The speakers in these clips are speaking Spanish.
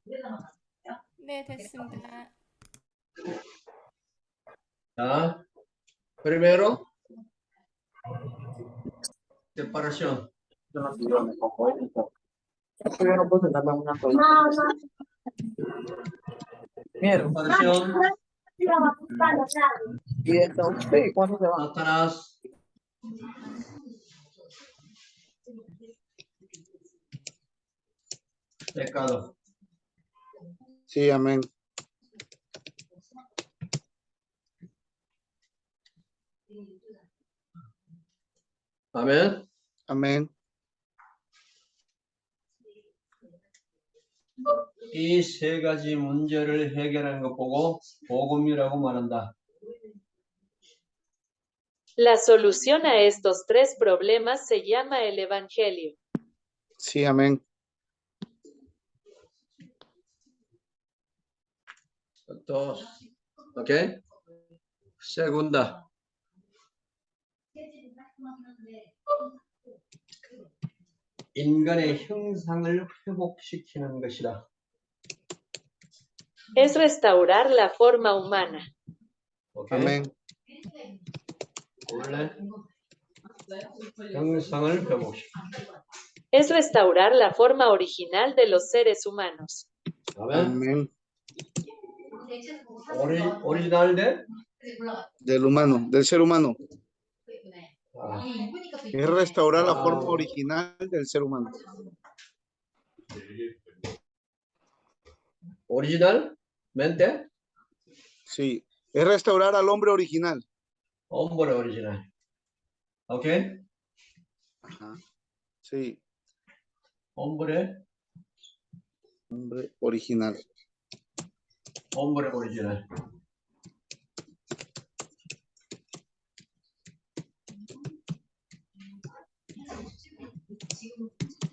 네, 됐습니다. 자, primero, separación. Separación. ¿Y entonces cuándo se va? Satanás. Pecado. Sí, amén. 아멘. Amén. 이 세 가지 문제를 해결하는 것 보고 복음이라고 말한다. La solución a estos tres problemas se llama el Evangelio. Sí, amén. Dos. ¿Ok? Segunda. 인간의 형상을 회복시키는 것이다. Es restaurar la forma humana. ¿Ok? Amén. 원래 형상을 회복시켜. Es restaurar la forma original de los seres humanos. 아멘. Amén. 오리지널 대? Del humano, del ser humano. 아, Es restaurar la forma original del ser humano. 오리지널? mente? Sí. Es restaurar al hombre original. hombre original. ¿Ok? Ajá. Sí. hombre Original. original.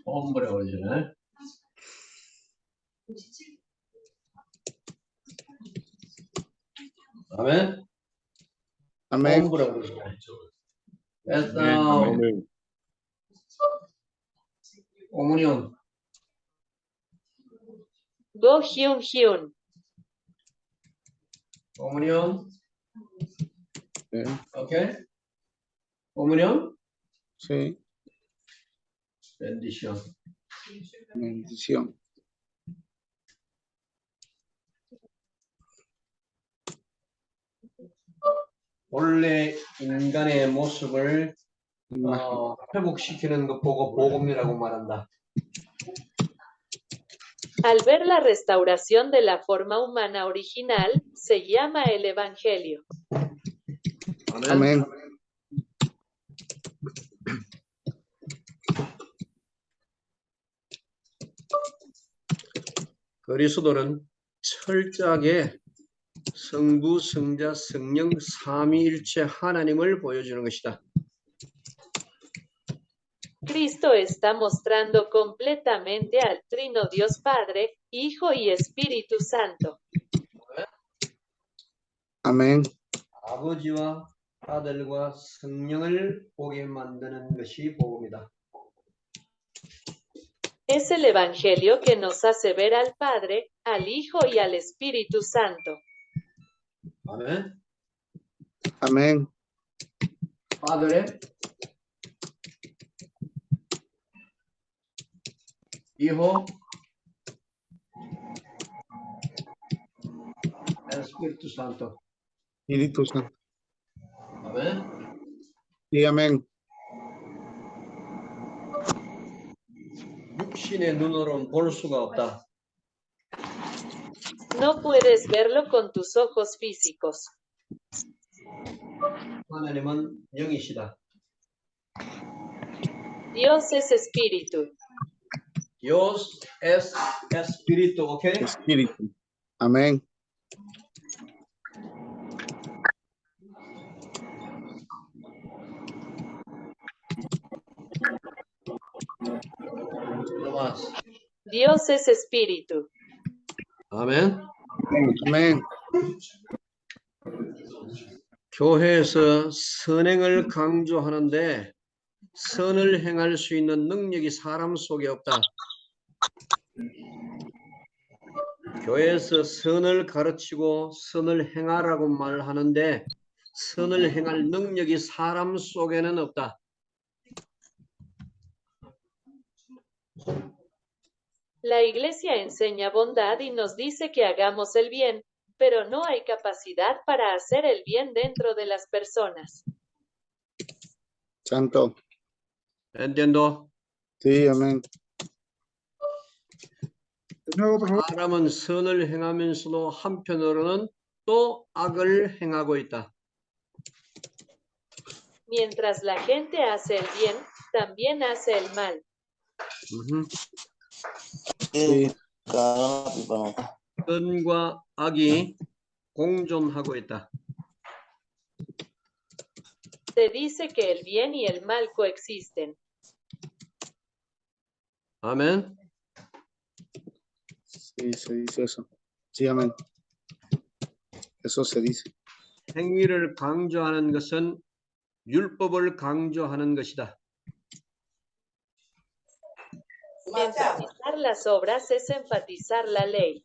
hombre original. 아멘. Amén. hombre original. Esta comunión. Go Hyun Hyun. comunión. ¿Ok? comunión. Sí. bendición. Bendición. 원래 인간의 모습을 회복시키는 것 보고 복음이라고 말한다. Al ver la restauración de la forma humana original, se llama el Evangelio. Amén. 그리스도는 철저하게 성부, 성자, 성령 삼위일체 하나님을 보여주는 것이다. Cristo está mostrando completamente al Trino Dios Padre, Hijo y Espíritu Santo. Amén. 아버지와 아들과 성령을 보게 만드는 것이 복음이다. Es el Evangelio que nos hace ver al Padre, al Hijo y al Espíritu Santo. 아멘. Amén. Padre, Hijo, Espíritu Santo. Espíritu Santo. 아멘. Sí, amén. 육신의 눈으로는 볼 수가 없다. No puedes verlo con tus ojos físicos. 하나님은 영이시다. Dios es Espíritu. Dios es Espíritu, ¿ok? Espíritu. Amén. No más. Dios es Espíritu. 아멘. Amén. 교회에서 선행을 강조하는데 선을 행할 수 있는 능력이 사람 속에 없다. 교회에서 선을 가르치고 선을 행하라고 말하는데 선을 행할 능력이 사람 속에는 없다. La iglesia enseña bondad y nos dice que hagamos el bien, pero no hay capacidad para hacer el bien dentro de las personas. Santo. entiendo? Sí, amén. 사람은 선을 행하면서도 한편으로는 또 악을 행하고 있다. Mientras la gente hace el bien, también hace el mal. Sí. 선과 악이 공존하고 있다. Se dice que el bien y el mal coexisten. 아멘. Sí, se dice eso. Sí, amén. Eso se dice. 행위를 강조하는 것은 율법을 강조하는 것이다. Enfatizar las obras es enfatizar la ley.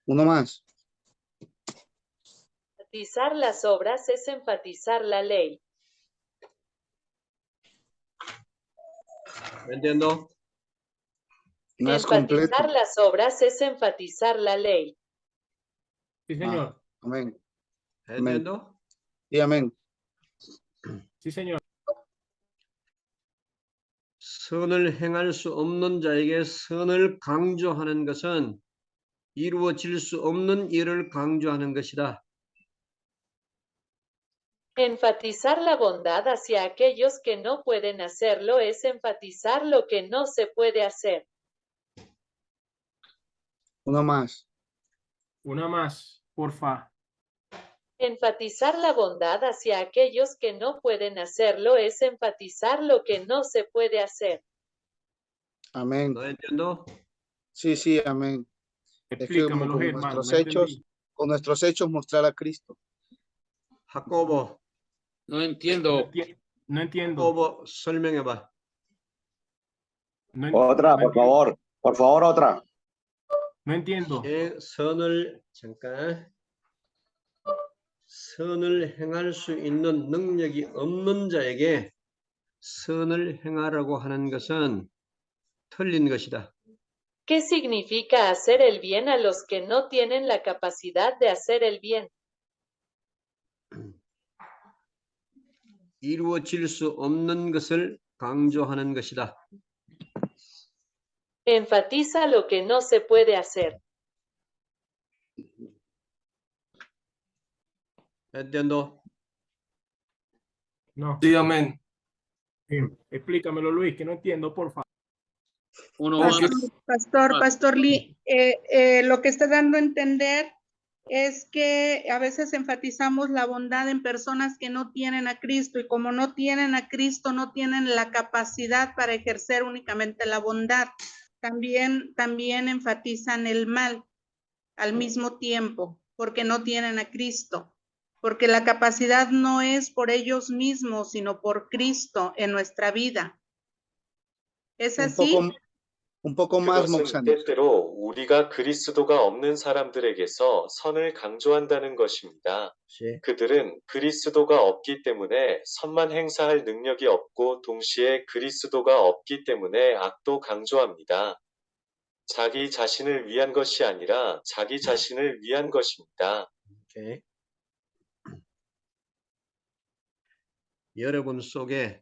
Uno más. Enfatizar las obras es enfatizar la ley. entiendo? Más completo. Enfatizar las obras es enfatizar la ley. Sí, señor. Amén. entiendo? Sí, amén. Sí, señor. 선을 행할 수 없는 자에게 선을 강조하는 것은 이루어질 수 없는 일을 강조하는 것이다. Enfatizar la bondad hacia aquellos que no pueden hacerlo es enfatizar lo que no se puede hacer. Uno más. Una más, porfa. Enfatizar la bondad hacia aquellos que no pueden hacerlo es enfatizar lo que no se puede hacer. Amén. ¿No entiendo? Sí, sí, amén. Es que Explícamelo, con hermano. nuestros No hechos, entendí. con nuestros hechos mostrar a Cristo. jacobo, No entiendo. No entiendo. jacobo 설명해봐. No, Otra, no por favor. Por favor, otra. No entiendo. 선을 잠깐 선을 행할 수 있는 능력이 없는 자에게 선을 행하라고 하는 것은 틀린 것이다. ¿Qué significa hacer el bien a los que no tienen la capacidad de hacer el bien? 이루어질 수 없는 것을 강조하는 것이다. Enfatiza lo que no se puede hacer. entiendo? No. Sí, amén. Sí. Explícamelo, Luis, que no entiendo, porfa. Uno más. Pastor Lee, lo que está dando a entender es que a veces enfatizamos la bondad en personas que no tienen a Cristo y como no tienen a Cristo, no tienen la capacidad para ejercer únicamente la bondad. También enfatizan el mal al mismo tiempo, porque no tienen a Cristo, porque la capacidad no es por ellos mismos, sino por Cristo en nuestra vida. ¿Es así? Un poco más, 그것은 Moxani. 때때로 우리가 그리스도가 없는 사람들에게서 선을 강조한다는 것입니다. 시. 그들은 그리스도가 없기 때문에 선만 행사할 능력이 없고 동시에 그리스도가 없기 때문에 악도 강조합니다. 자기 자신을 위한 것이 아니라 자기 자신을 위한 것입니다. 오케이. 여러분 속에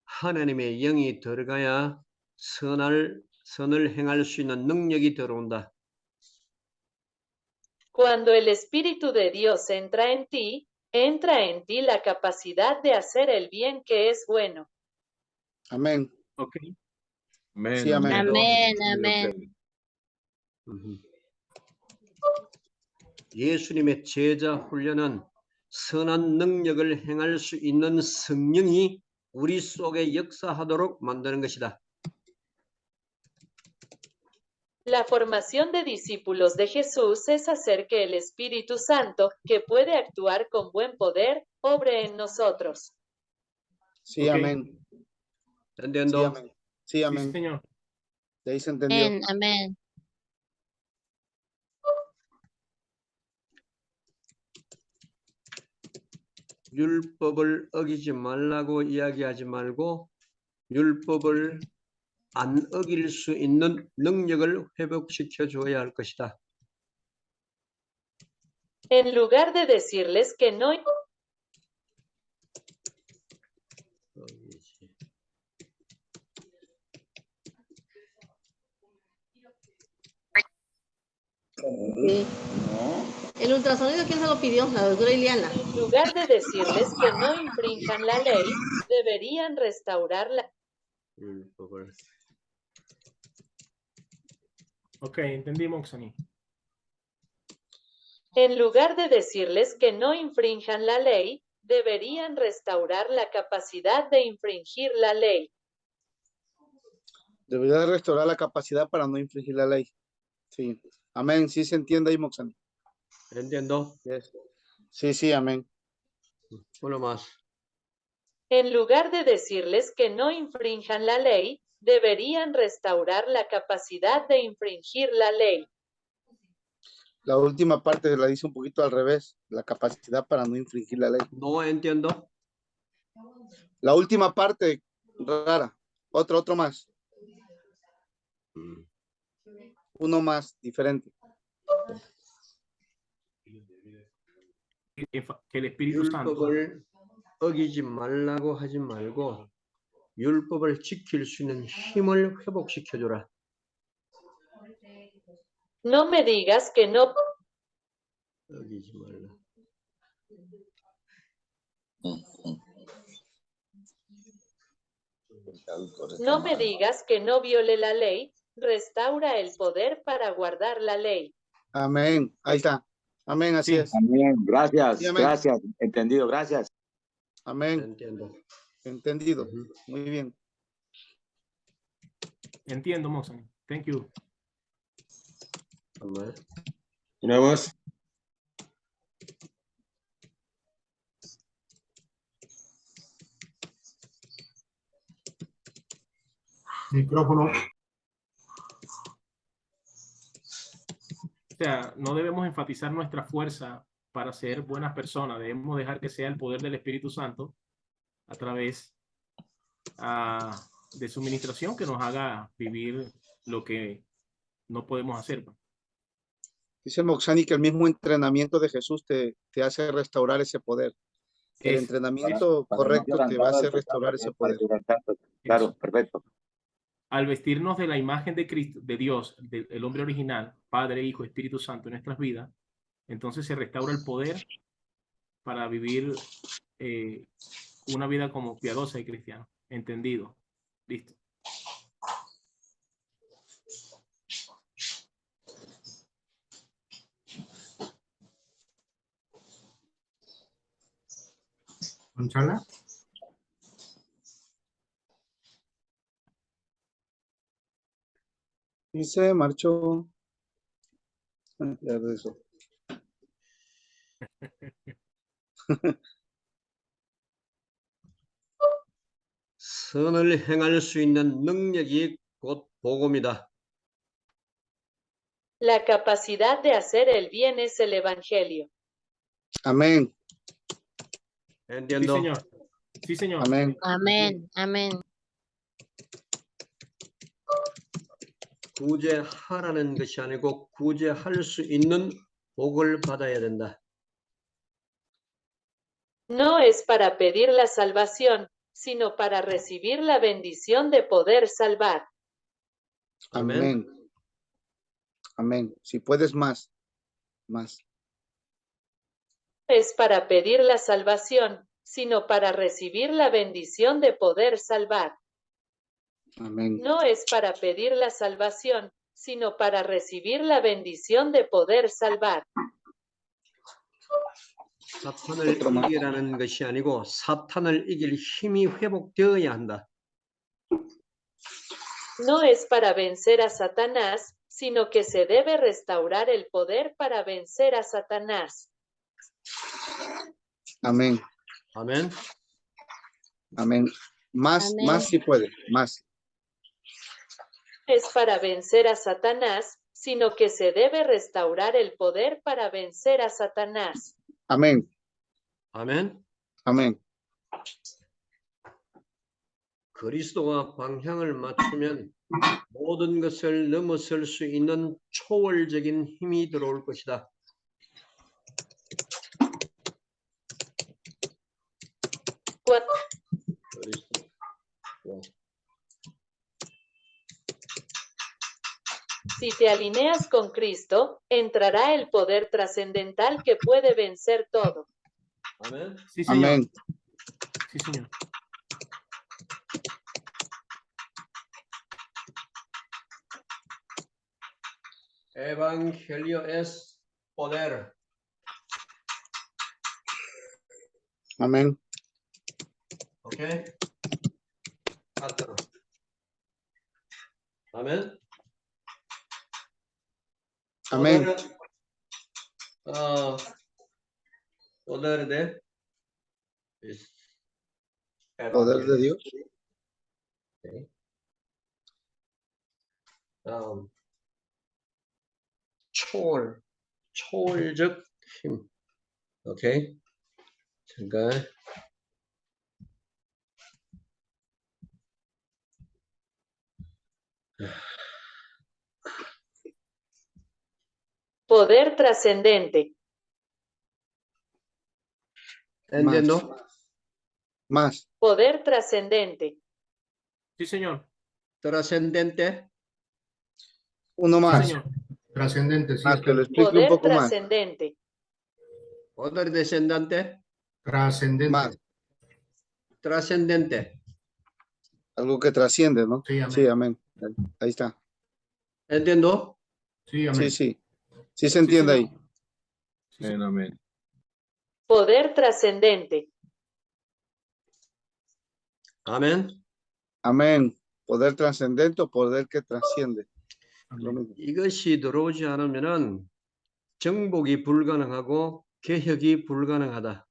하나님의 영이 들어가야 선을 행할 수 있는 능력이 들어온다. Cuando el Espíritu de Dios entra en ti la capacidad de hacer el bien que es bueno. Amén. Ok. Amén. Sí, amén. Amén, amén. 예수님의 제자 훈련은 선한 능력을 행할 수 있는 성령이 우리 속에 역사하도록 만드는 것이다. La formación de discípulos de Jesús es hacer que el Espíritu Santo, que puede actuar con buen poder, obre en nosotros. Sí, Ok. amén. Sí, entiendo? amén. Sí, Sí, amén. señor. De ahí se entendió. Amén, amén. 율법을 어기지 말라고 이야기하지 말고 율법을 안 어길 수 있는 능력을 회복시켜 줘야 할 것이다. En lugar de decirles que no, Sí. El ultrasonido, ¿quién se lo pidió? La doctora Iliana. en lugar de decirles que no infrinjan la ley, deberían restaurarla. 율법을 Ok, entendí, Moxani. En lugar de decirles que no infrinjan la ley, deberían restaurar la capacidad de infringir la ley. Debería restaurar la capacidad para no infringir la ley. Sí. Amén. Sí se entiende ahí, Moxani. entiendo. Yes. Sí, sí, amén. Uno más. En lugar de decirles que no infrinjan la ley, deberían restaurar la capacidad de infringir la ley. La última parte la dice un poquito al revés. La capacidad para no infringir la ley. No entiendo. La última parte, rara. Otro más. Uno más, diferente. Que el Espíritu Santo 율법을 어기지 말라고 하지 말고 율법을 지킬 수 있는 힘을 회복시켜 줘라. No me digas que no, 어기지 말라. no me digas que no viole la ley, restaura el poder para guardar la ley. Amén. Ahí está. Amén, así Sí. es. Amén. Gracias, Sí, amén. gracias. Entendido, gracias. Amén. entiendo. Entendido. Muy bien. entiendo, Moxani. Thank you. 정말. Nuevos. Micrófono. O sea, no debemos enfatizar nuestra fuerza para ser buenas personas. Debemos dejar que sea el poder del Espíritu Santo a través de su ministración que nos haga vivir lo que no podemos hacer. Dice Moxani que el mismo entrenamiento de Jesús te hace restaurar ese poder. El Es- entrenamiento Para no correcto te va a quebrantar hacer al restaurar pecado, ese poder. Claro, perfecto. Al vestirnos de la imagen de Cristo, de Dios, del hombre original, Padre, Hijo, Espíritu Santo en nuestras vidas, entonces se restaura el poder para vivir una vida como piadosa y cristiana. Entendido. Listo. ¿Gonzala? Y se marchó. Ya regresó. 선을 행할 수 있는 능력이 곧 복음이다. La capacidad de hacer el bien es el Evangelio. Amén. Sí, entiendo. señor. Sí, señor. Amén. Amén, amén. 구제하라는 것이 아니고 구제할 수 있는 복을 받아야 된다. No es para pedir la salvación, sino para recibir la bendición de poder salvar. Amén. Amén. Si puedes más. Más. No es para pedir la salvación, sino para recibir la bendición de poder salvar. Amén. No es para pedir la salvación, sino para recibir la bendición de poder salvar. 사탄을 이기라는 것이 아니고 사탄을 이길 힘이 회복되어야 한다. No es para vencer a Satanás, sino que se debe restaurar el poder para vencer a Satanás. Amén. 아멘. Amén. Más, Amén. más si puede. Más. No es para vencer a Satanás, sino que se debe restaurar el poder para vencer a Satanás. Amén. 아멘. Amén. 그리스도와 방향을 맞추면 모든 것을 넘어설 수 있는 초월적인 힘이 들어올 것이다. Cua- 그리스도. Si te alineas con Cristo, entrará el poder trascendental que puede vencer todo. 아멘. Sí, señor. Amén. Sí, señor. Evangelio es poder. Amén. ¿Ok? 같은. 아멘. Amén. poder de Poder de Dios. Okay. 초월적 힘. 오케이. 잠깐. Poder trascendente. ¿Entiendo? Más. Poder trascendente. Sí, señor. Trascendente. Uno Sí, más. señor. Trascendente, sí. Más, que lo explique un Poder poco más. trascendente. Poder descendente. Trascendente. Más. Trascendente. Algo que trasciende, ¿no? Sí, amén. Sí, amén. Ahí está. ¿Entiendo? Sí, amén. Sí, sí. Sí se entiende ahí. Amén, amén. Poder trascendente. 아멘. Amén. Poder trascendente o poder que trasciende. Lo mismo. 이것이 들어오지 않으면은 정복이 불가능하고 개혁이 불가능하다.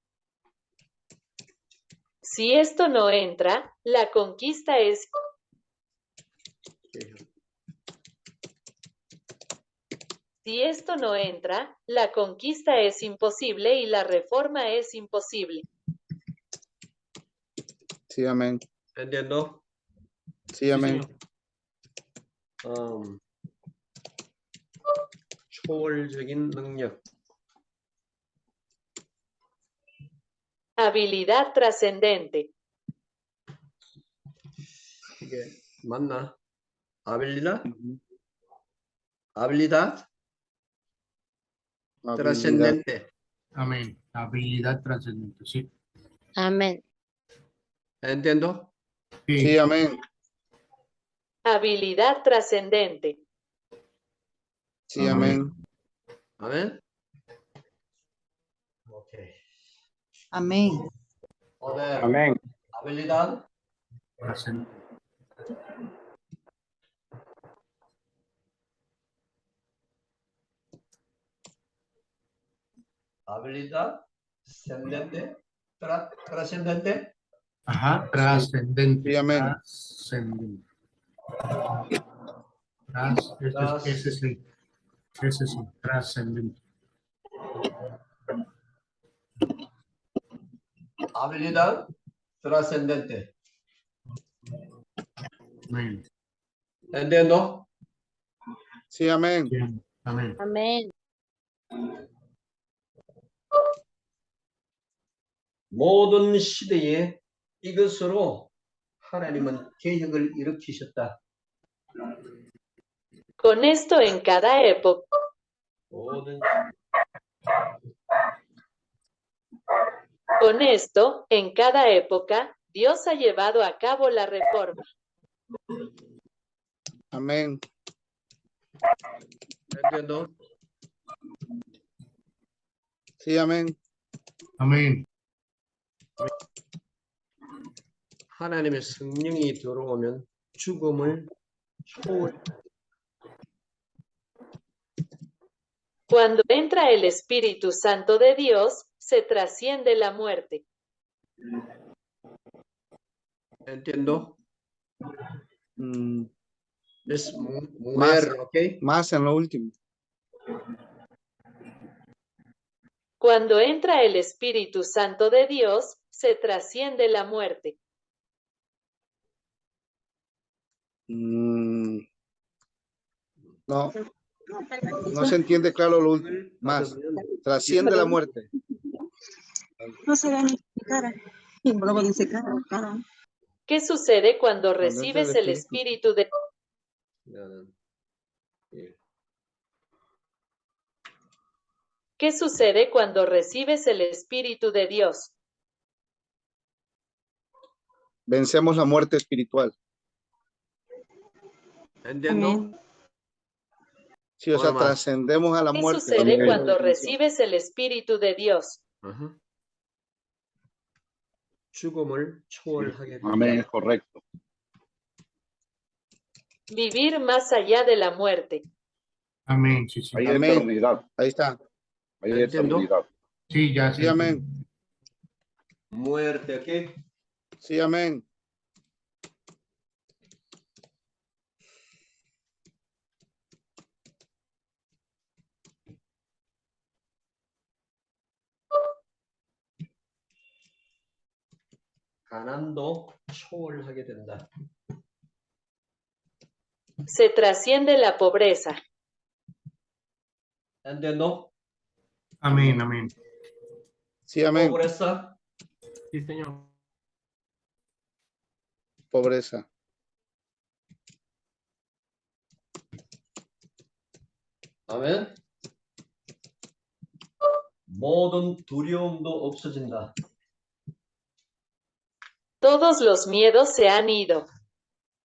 Si esto no entra, la conquista es... Si esto no entra, la conquista es imposible y la reforma es imposible. Sí, amén. ¿Entiendo? Sí, Sí, amén. señor. 초월적인 능력. Habilidad trascendente. 이게 맞나? habilidad? habilidad Habilidad. trascendente. Amén. Habilidad trascendente, sí. Amén. ¿Entiendo? Sí, amén. Habilidad trascendente. Sí, amén. 아멘. 오케이. Amén. poder. Amén. habilidad. Trascendente. habilidad ascendente. Trascendente. Ajá, trascendente. Sí, amén. Trascendente. Ese sí, trascendente. habilidad trascendente. Amén. ¿Entiendo? Sí, amén. Sí, amén. Amén. 모든 시대에 이것으로 하나님은 개혁을 일으키셨다. Con esto en cada época. 모든 Con esto, en cada época, Dios ha llevado a cabo la reforma. Amén. ¿Entiendo? Sí, amén. Amén. 하나님의 성령이 들어오면 죽음을 초월. Cuando entra el Espíritu Santo de Dios, se trasciende la muerte. ¿Entiendo? Es Más. mujer, ¿ok? Más en lo último. Cuando entra el Espíritu Santo de Dios, Se trasciende la muerte. No, no se entiende claro lo último. Más. Trasciende la muerte. No se ve ni cara. Y luego dice cara, cara. ¿Qué sucede cuando Cuando entra el recibes el espíritu de... ¿Qué sucede cuando recibes el espíritu de Dios? Vencemos la muerte espiritual. ¿Entiendo? Sí, o sea, Ahora más. trascendemos a la ¿Qué muerte. sucede Esa cuando definición. recibes el espíritu de Dios? Ajá. 죽음을 초월하게 된다. Amén, es correcto. Vivir más allá de la muerte. Amén. Sí, sí. Hay Amén. eternidad. Ahí está. Hay Entiendo. eternidad. Sí, ya Sí, se amén. Muerte, ¿ok? Sí, amén. 가난도 초월하게 된다. Se trasciende la pobreza. ¿Entiendo? Amén, amén. Sí, amén. Pobreza. Sí, señor. Pobreza. 아멘. 모든 두려움도 없어진다. Todos los miedos se han ido.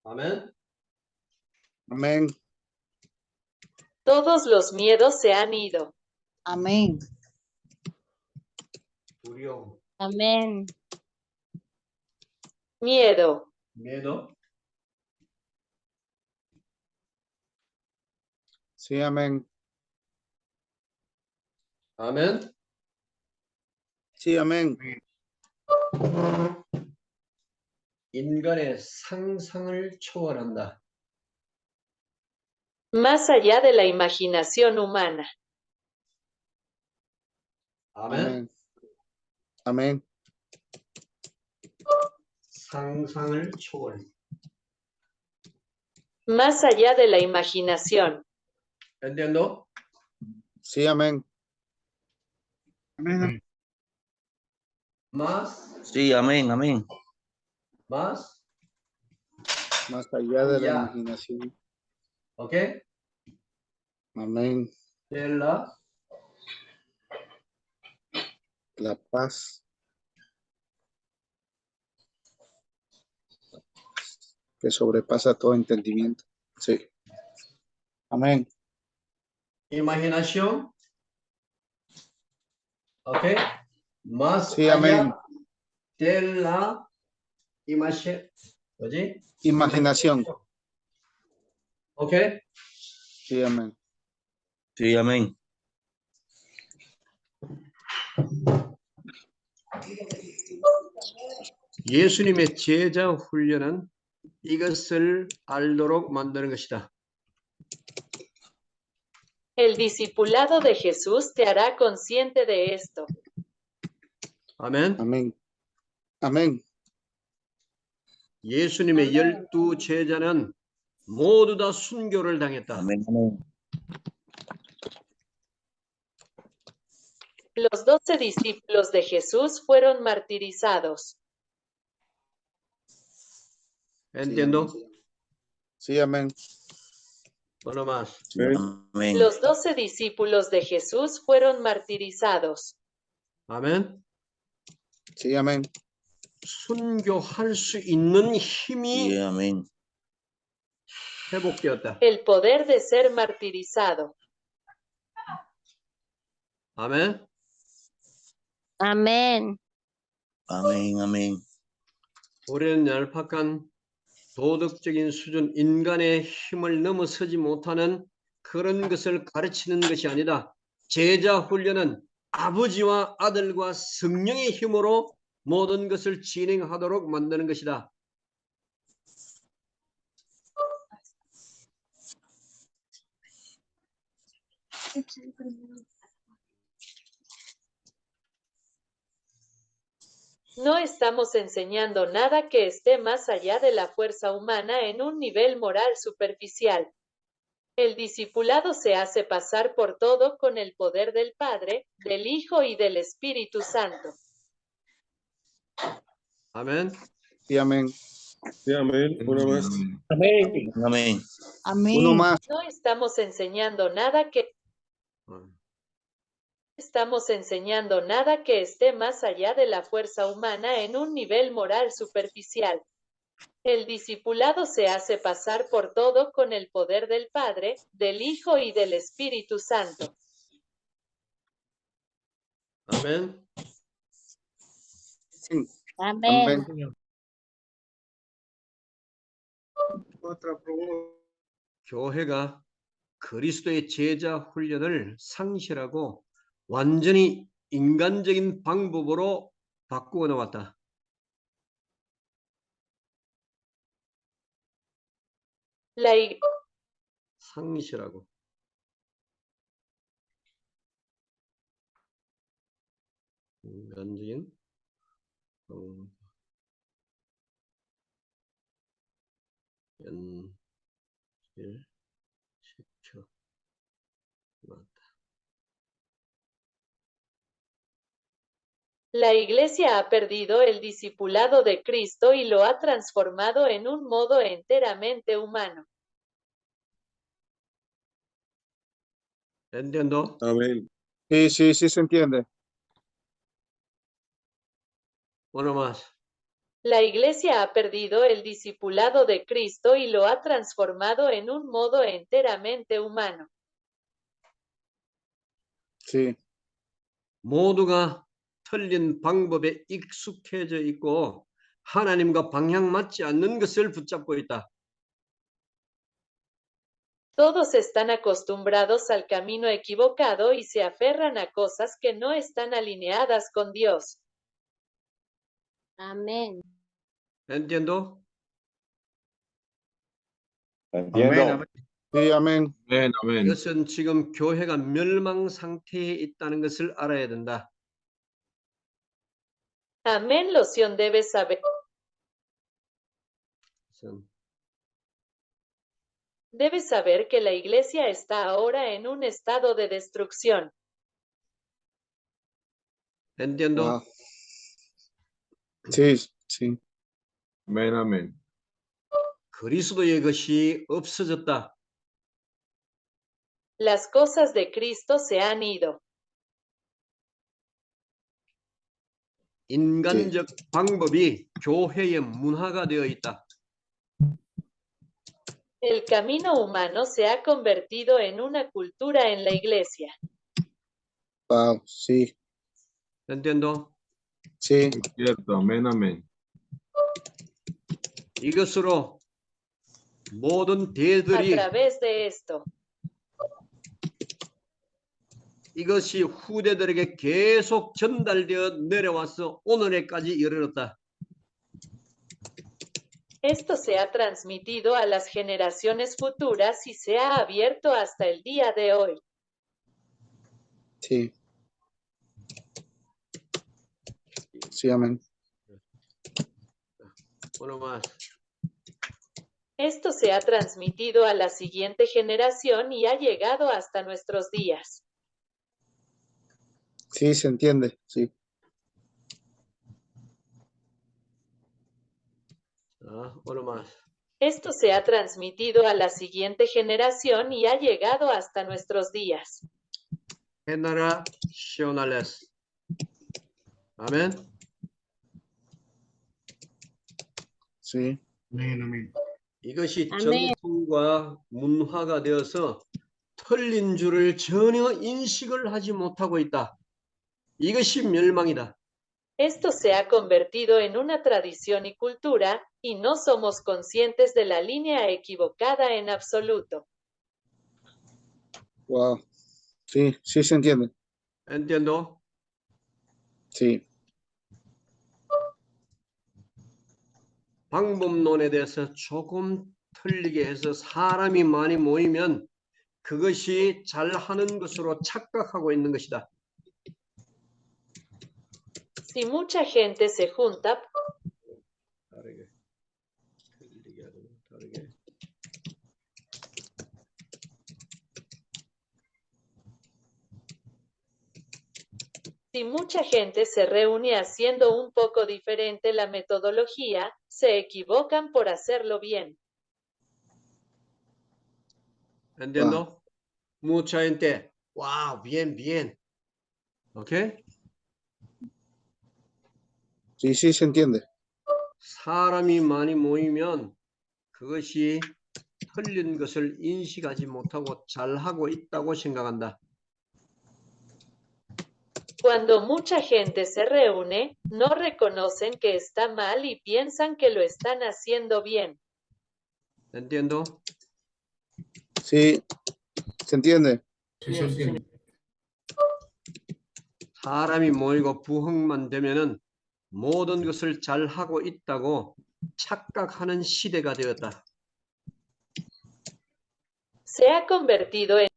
아멘. Amén. Todos los miedos se han ido. Amén. 두려움. Amén. Miedo. miedo. Sí, amén. 아멘. Sí, amén. 인간의 상상을 초월한다. Más allá de la imaginación humana. 아멘. Amén. 상상을 초월. Más allá de la imaginación. ¿Entiendo? Sí, amén. Amén. Más. Sí, amén, amén. Más. Más allá de la Ya. imaginación. ¿Ok? Amén. De la paz que sobrepasa todo entendimiento. Sí. Amén. imaginación. ¿Ok? Más Sí, allá amén. de la imagen. ¿Oye? Imaginación. ¿Ok? Sí, amén. Sí, amén. 예수님의 제자 훈련은 이것을 알도록 만드는 것이다. El discipulado de Jesús te hará consciente de esto. 아멘. Amén. Amén. 예수님의 12 제자는 모두 다 순교를 당했다. Amén, amén. Los 12 discípulos de Jesús fueron martirizados. ¿Entiendo? Sí, amén. Uno más. Sí, amén. Los 12 discípulos de Jesús fueron martirizados. 아멘. Sí, amén. 순교할 수 있는 힘이 Sí, amén. 회복되었다. El poder de ser martirizado. 아멘. Amén. Amén, amén. 우리는 얄팍한 도덕적인 수준, 인간의 힘을 넘어서지 못하는 그런 것을 가르치는 것이 아니다. 제자 훈련은 아버지와 아들과 성령의 힘으로 모든 것을 진행하도록 만드는 것이다. No estamos enseñando nada que esté más allá de la fuerza humana en un nivel moral superficial. El discipulado se hace pasar por todo con el poder del Padre, del Hijo y del Espíritu Santo. 아멘. Sí, amén. Sí, amén. Una más. Amén. Uno Amén. más. No estamos enseñando nada que esté más allá de la fuerza humana en un nivel moral superficial. El discipulado se hace pasar por todo con el poder del Padre, del Hijo y del Espíritu Santo. 아멘. Sí, Amén. amén. Otra pregunta. 교회가 그리스도의 제자 훈련을 상실하고 완전히 인간적인 방법으로 바꾸어 나왔다. 상실하고. 인간적인 연실시켜 나왔다. La Iglesia ha perdido el discipulado de Cristo y lo ha transformado en un modo enteramente humano. ¿Entiendo? Amén. Sí, sí, sí se entiende. Uno más. La Iglesia ha perdido el discipulado de Cristo y lo ha transformado en un modo enteramente humano. Sí. 모두가 틀린 방법에 익숙해져 있고 하나님과 방향 맞지 않는 것을 붙잡고 있다. Todos están acostumbrados al camino equivocado y se aferran a cosas que no están alineadas con Dios. Amén. ¿Entiendo? Entiendo. Sí, amén. Amén, amén. 이것은 지금 교회가 멸망 상태에 있다는 것을 알아야 된다. Amén, Loción debe saber. Debe saber que la Iglesia está ahora en un estado de destrucción. ¿Entiendo? Wow. Sí, sí. Amén, amén. 그리스도의 것이 없어졌다. Las cosas de Cristo se han ido. 인간적 방법이 교회의 문화가 되어 있다. El camino humano se ha convertido en una cultura en la Iglesia. Wow, sí. ¿Entiendo? Sí. Es cierto. Amén, amén. 이것으로 모든 A 대들이 través de esto, 이것이 후대들에게 계속 전달되어 내려와서 오늘에까지 이르렀다. esto se ha transmitido a las generaciones futuras y se ha abierto hasta el día de hoy. Sí. Sí, amén. Uno más. Esto se ha transmitido a la siguiente generación y ha llegado hasta nuestros días. Sí, se entiende. Sí. uno más. Esto se ha transmitido a la siguiente generación y ha llegado hasta nuestros días. 헤나라 시오날레스. 아멘. Sí. Amén, amén. 이것이 아멘. 전통과 문화가 되어서 틀린 줄을 전혀 인식을 하지 못하고 있다. 이것이 멸망이다. Esto se ha convertido en una tradición y cultura, y no somos conscientes de la línea equivocada en absoluto. Wow. Sí, sí se entiende. ¿Entiendo? Sí. 방법론에 대해서 조금 틀리게 해서 사람이 많이 모이면 그것이 잘하는 것으로 착각하고 있는 것이다. Si mucha gente se junta, 다르게. 틀리게 하고 다르게. si mucha gente se reúne haciendo un poco diferente la metodología, se equivocan por hacerlo bien. ¿Entiendo? Mucha gente. Wow, bien, bien. ¿Ok? Sí, sí, se entiende. 사람이 많이 모이면 그것이 틀린 것을 인식하지 못하고 잘하고 있다고 생각한다. Cuando mucha gente se reúne, no reconocen que está mal y piensan que lo están haciendo bien. ¿Entiendo? Sí, se entiende. Sí, se entiende. 사람이 모이고 부흥만 되면은 모든 것을 잘하고 있다고 착각하는 시대가 되었다. Se ha convertido en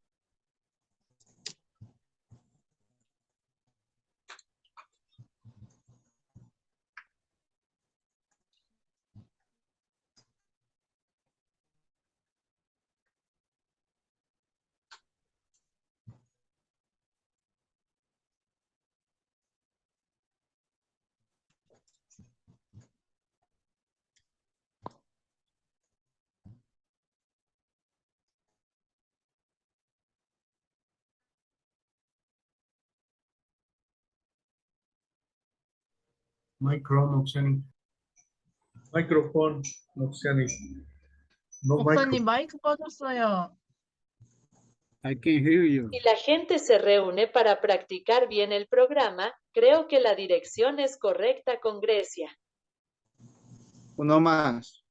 Micro, 목사님. 마이크로폰 목사님. 목사님 마이크 꺼졌어요. I can hear you. Si la gente se reúne para practicar bien el programa, creo que la dirección es correcta con Grecia. Uno más.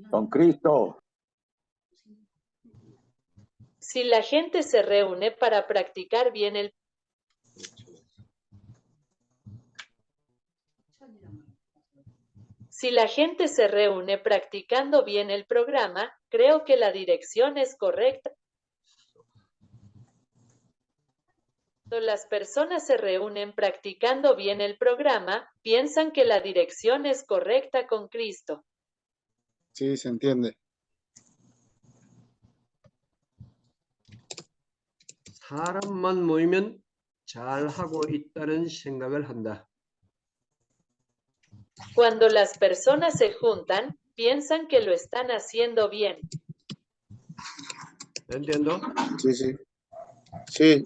Con Cristo. Si la gente se reúne para practicar bien el Si la gente se reúne practicando bien el programa, creo que la dirección es correcta. Cuando las personas se reúnen practicando bien el programa, piensan que la dirección es correcta con Cristo. Sí, se entiende. 사람만 모이면 잘하고 있다는 생각을 한다. Cuando las personas se juntan, piensan que lo están haciendo bien. ¿Entiendo? Sí, sí. Sí,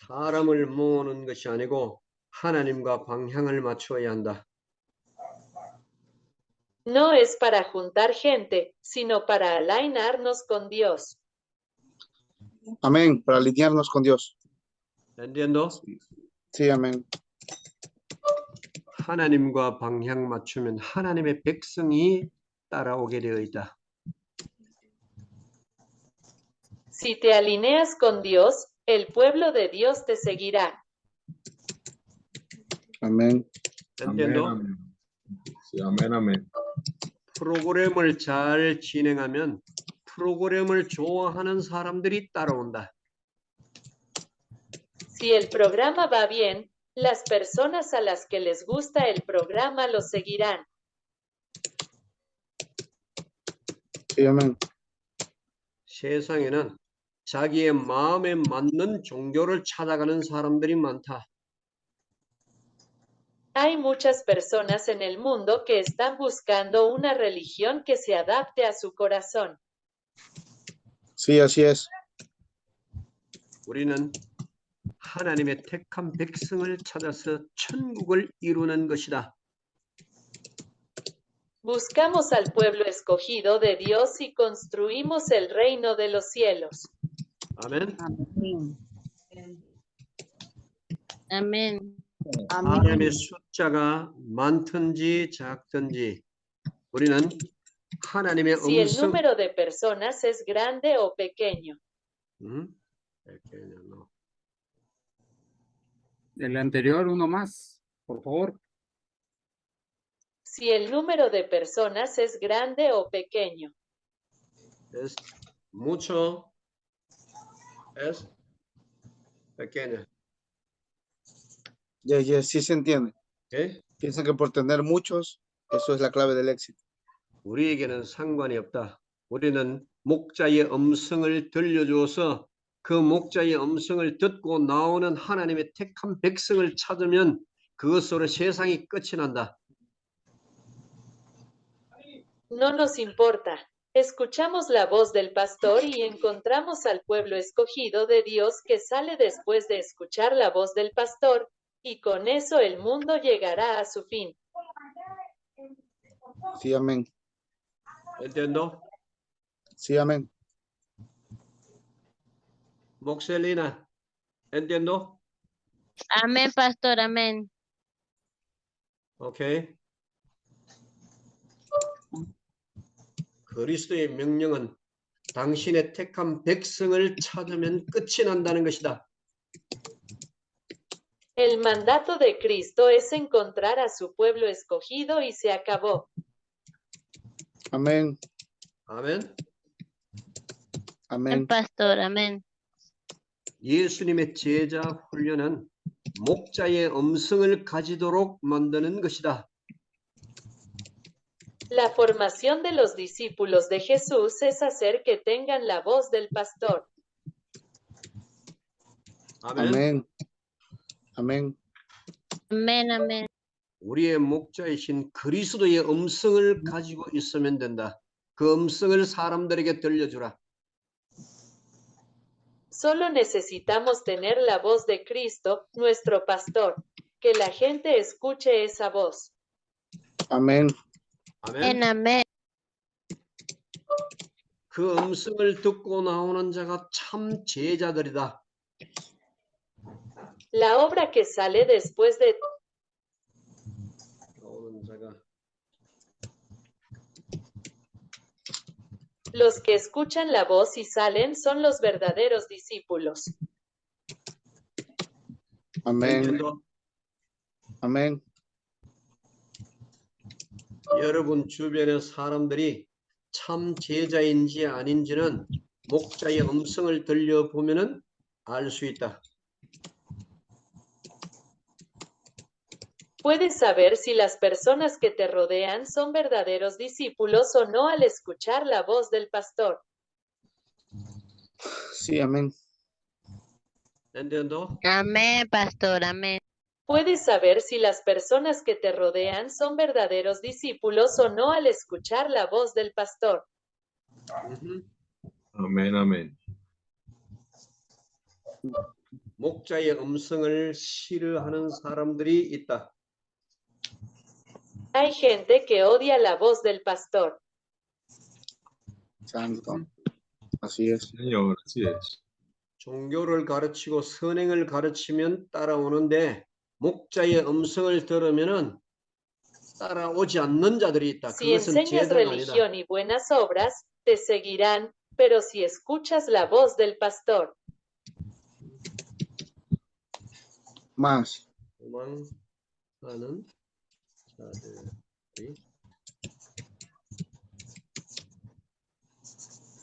사람을 모으는 것이 아니고 하나님과 방향을 맞추어야 한다. No es para juntar gente, sino para alinearnos con Dios. amén, para alinearnos con Dios. ¿Entiendo? Sí, amén. 하나님과 방향 맞추면 하나님의 백성이 따라오게 되어 있다. Si te alineas con Dios, el pueblo de Dios te seguirá. Amén. ¿Entiendo? 아멘. Sí, amén, amén. 프로그램을 잘 진행하면 프로그램을 좋아하는 사람들이 따라온다. Si el programa va bien, las personas a las que les gusta el programa lo seguirán. Sí, amén. 세상에는 자기의 마음에 맞는 종교를 찾아가는 사람들이 많다. Hay muchas personas en el mundo que están buscando una religión que se adapte a su corazón. Sí, así es. 우리는 하나님의 택한 백성을 찾아서 천국을 이루는 것이다. Buscamos al pueblo escogido de Dios y construimos el reino de los cielos. 아멘. 아멘. 사람의 숫자가 많든지 작든지 우리는 하나님의 Si el 음성 número de personas es grande o pequeño. pequeño, no. El anterior, uno más, por favor. Si el número de personas es grande o pequeño. Es mucho, es pequeño. Ya, sí se entiende. ¿Eh? Piensan que por tener muchos, eso es la clave del éxito. 우리에게는 상관이 없다. 우리는 목자의 음성을 들려주어서 그 목자의 음성을 듣고 나오는 하나님의 택한 백성을 찾으면 그것으로 세상이 끝이 난다. No nos importa. Escuchamos la voz del pastor y encontramos al pueblo escogido de Dios que sale después de escuchar la voz del pastor, y con eso el mundo llegará a su fin. Sí, amén. ¿Entiendo? Sí, amén. 목셀리나, ¿entiendo? Amén, pastor, amén. 오케이. 그리스도의 명령은 당신의 택한 백성을 찾으면 끝이 난다는 것이다. El mandato de Cristo es encontrar a su pueblo escogido y se acabó. Amén. 아멘. Amén. Pastor, amén. 예수님의 제자 훈련은 목자의 음성을 가지도록 만드는 것이다. La formación de los discípulos de Jesús es hacer que tengan la voz del pastor. 아멘. Amén. Amén, amén. 우리의 목자이신 그리스도의 음성을 가지고 있으면 된다. 그 음성을 사람들에게 들려주라. Solo necesitamos tener la voz de Cristo, nuestro pastor. Que la gente escuche esa voz. Amén. 아멘. Amén. 그 음성을 듣고 나오는 자가 참 제자들이다. La obra que sale después de 나오는 자가 los que escuchan la voz y salen son los verdaderos discípulos. Amén. Amén. 여러분 주변의 사람들이 참 제자인지 아닌지는 목자의 음성을 들려보면은 알 수 있다. Puedes saber si las personas que te rodean son verdaderos discípulos o no al escuchar la voz del pastor. Sí, amén. ¿Entiendo? Amén, pastor, amén. Puedes saber si las personas que te rodean son verdaderos discípulos o no al escuchar la voz del pastor. 아멘, 아멘. 목자의 음성을 싫어하는 사람들이 있다. Hay gente que odia la voz del pastor. Santo. Así es. Señor, así es. 종교를 가르치고 선행을 가르치면 따라오는데 목자의 음성을 들으면은 따라오지 않는 자들이 있다. Si 그것은 enseñas 제자가 아니다. religión y buenas obras, te seguirán, pero si escuchas la voz del pastor, Más. 도망가는 자들이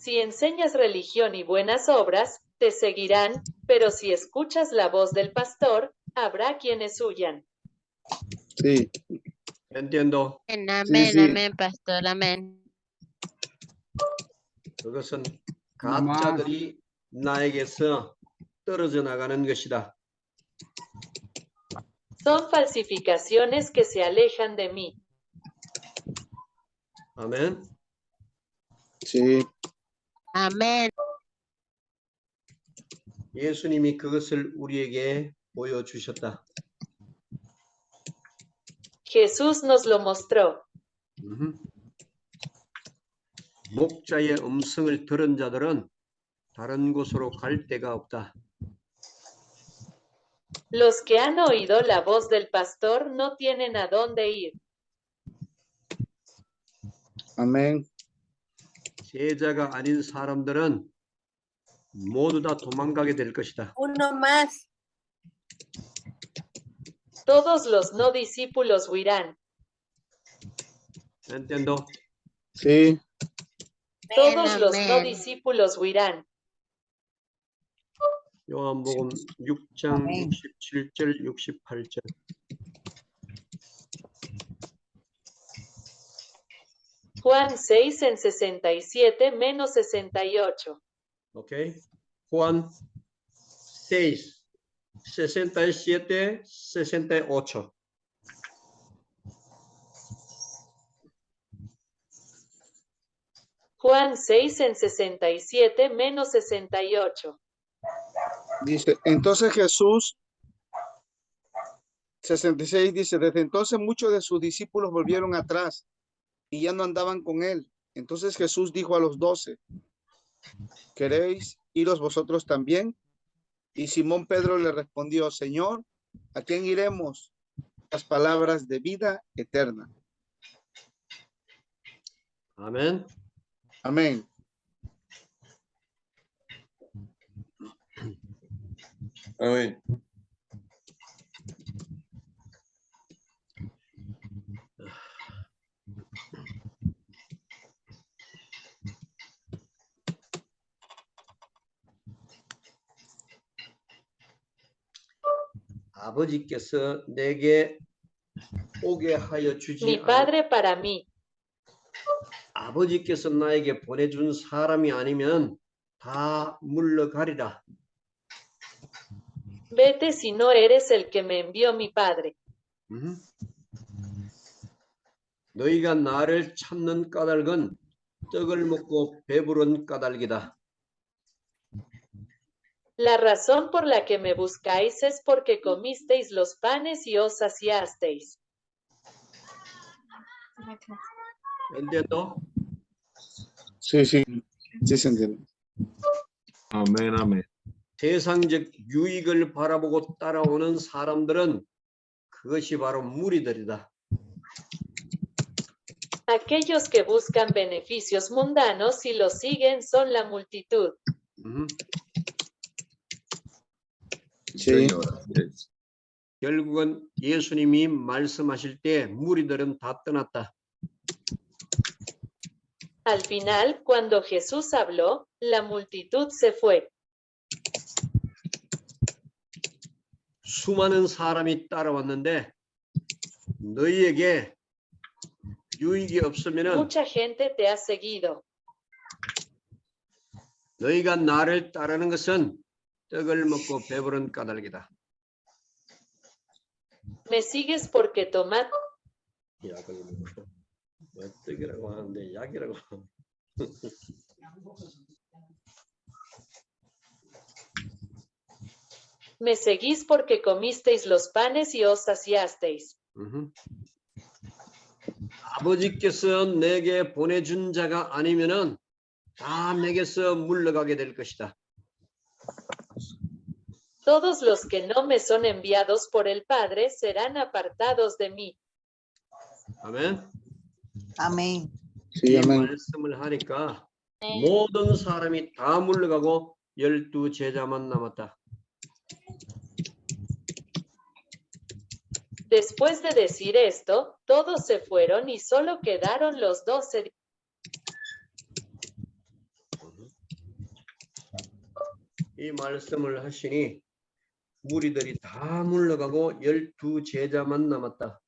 si enseñas religión y buenas obras, te seguirán, pero si escuchas la voz del pastor, habrá quienes huyan. Sí. entiendo. Amén, sí. amén, pastor, amén. 그것은 가짜들이 나에게서 떨어져 나가는 것이다. Son falsificaciones que se alejan de mí. 아멘. Sí. Amén. 예수님이 그것을 우리에게 보여주셨다. Jesús nos lo mostró. 목자의 음성을 들은 자들은 다른 곳으로 갈 데가 없다. Los que han oído la voz del pastor no tienen a dónde ir. Amén. 제자가 아닌 사람들은 모두 다 도망가게 될 것이다. Uno más. Todos los no discípulos huirán. entiendo? Sí. Todos los no Amén. discípulos huirán. 요한복음 6장 67절, 68절. Juan 6 en 67 menos 68. 오케이. Juan 6, 67, 68. Juan 6 en 67 menos 68. Dice, entonces Jesús, 66 dice, desde entonces muchos de sus discípulos volvieron atrás y ya no andaban con él. Entonces Jesús dijo a los 12, ¿queréis iros vosotros también? Y Simón Pedro le respondió, Señor, ¿a quién iremos? Las palabras de vida eterna. 아멘. Amén. 아멘. 아버지께서 내게 오게 하여 주지 Mi Padre para mí. 아버지께서 나에게 보내준 사람이 아니면 다 물러가리라. Vete si no eres el que me envió mi Padre. 너희가 나를 찾는 까닭은 떡을 먹고 배부른 까닭이다. La razón por la que me buscáis es porque comisteis los panes y os saciasteis. ¿Entiendo? Sí, sí, sí se entiende. 아멘, 아멘. 세상적 유익을 바라보고 따라오는 사람들은 그것이 바로 무리들이다. Aquellos que buscan beneficios mundanos y los siguen son la multitud. Sí. 결국은 예수님이 말씀하실 때 무리들은 다 떠났다. Al final, cuando Jesús habló, la multitud se fue. 수많은 사람이 따라왔는데 너희에게 유익이 없으면은 Mucha gente te ha seguido. 너희가 나를 따르는 것은 떡을 먹고 배부른 까닭이다. Me sigues porque tomas 약을 먹고 떡이라고 하는데 약이라고. Me seguís porque comisteis los panes y os saciasteis. 아버지께서 내게 보내준 자가 아니면은 다 내게서 물러가게 될 것이다. Todos los que no me son enviados por el Padre serán apartados de mí. 아멘. Amén. Sí, 이 amén. 말씀을 하니까 모든 사람이 다 물러가고 12 제자만 남았다. Después de decir esto, todos se fueron y solo quedaron los 12. 이 말씀을 하시니 무리들이 다 물러가고 12 제자만 남았다.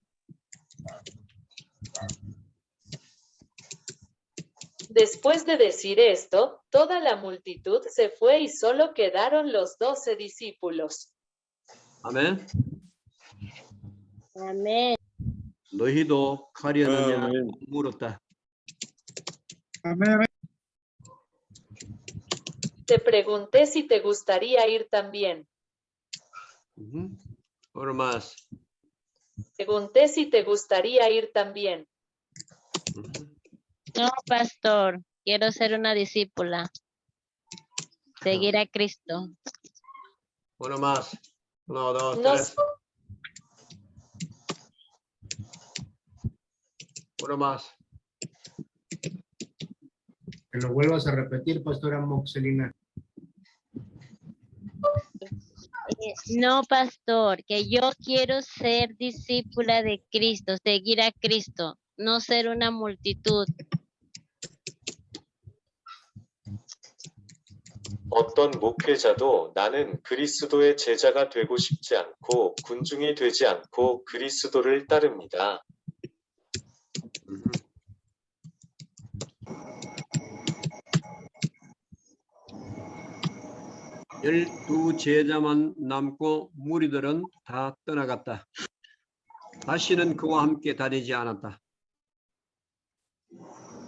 Después de decir esto, toda la multitud se fue y solo quedaron los 12 discípulos. 아멘. Amén. 너희도 가려느냐 물었다. Amén. Te pregunté si te gustaría ir también. Otro más. Pregunté si te gustaría ir también. No, pastor, quiero ser una discípula. Seguir a Cristo. Uno más. Uno, dos, No, tres. Uno más. Que lo vuelvas a repetir, pastora Moxelina. No, pastor, que yo quiero ser discípula de Cristo, seguir a Cristo, no ser una multitud. 어떤 목회자도 나는 그리스도의 제자가 되고 싶지 않고 군중이 되지 않고 그리스도를 따릅니다. 열두 제자만 남고 무리들은 다 떠나갔다. 다시는 그와 함께 다니지 않았다.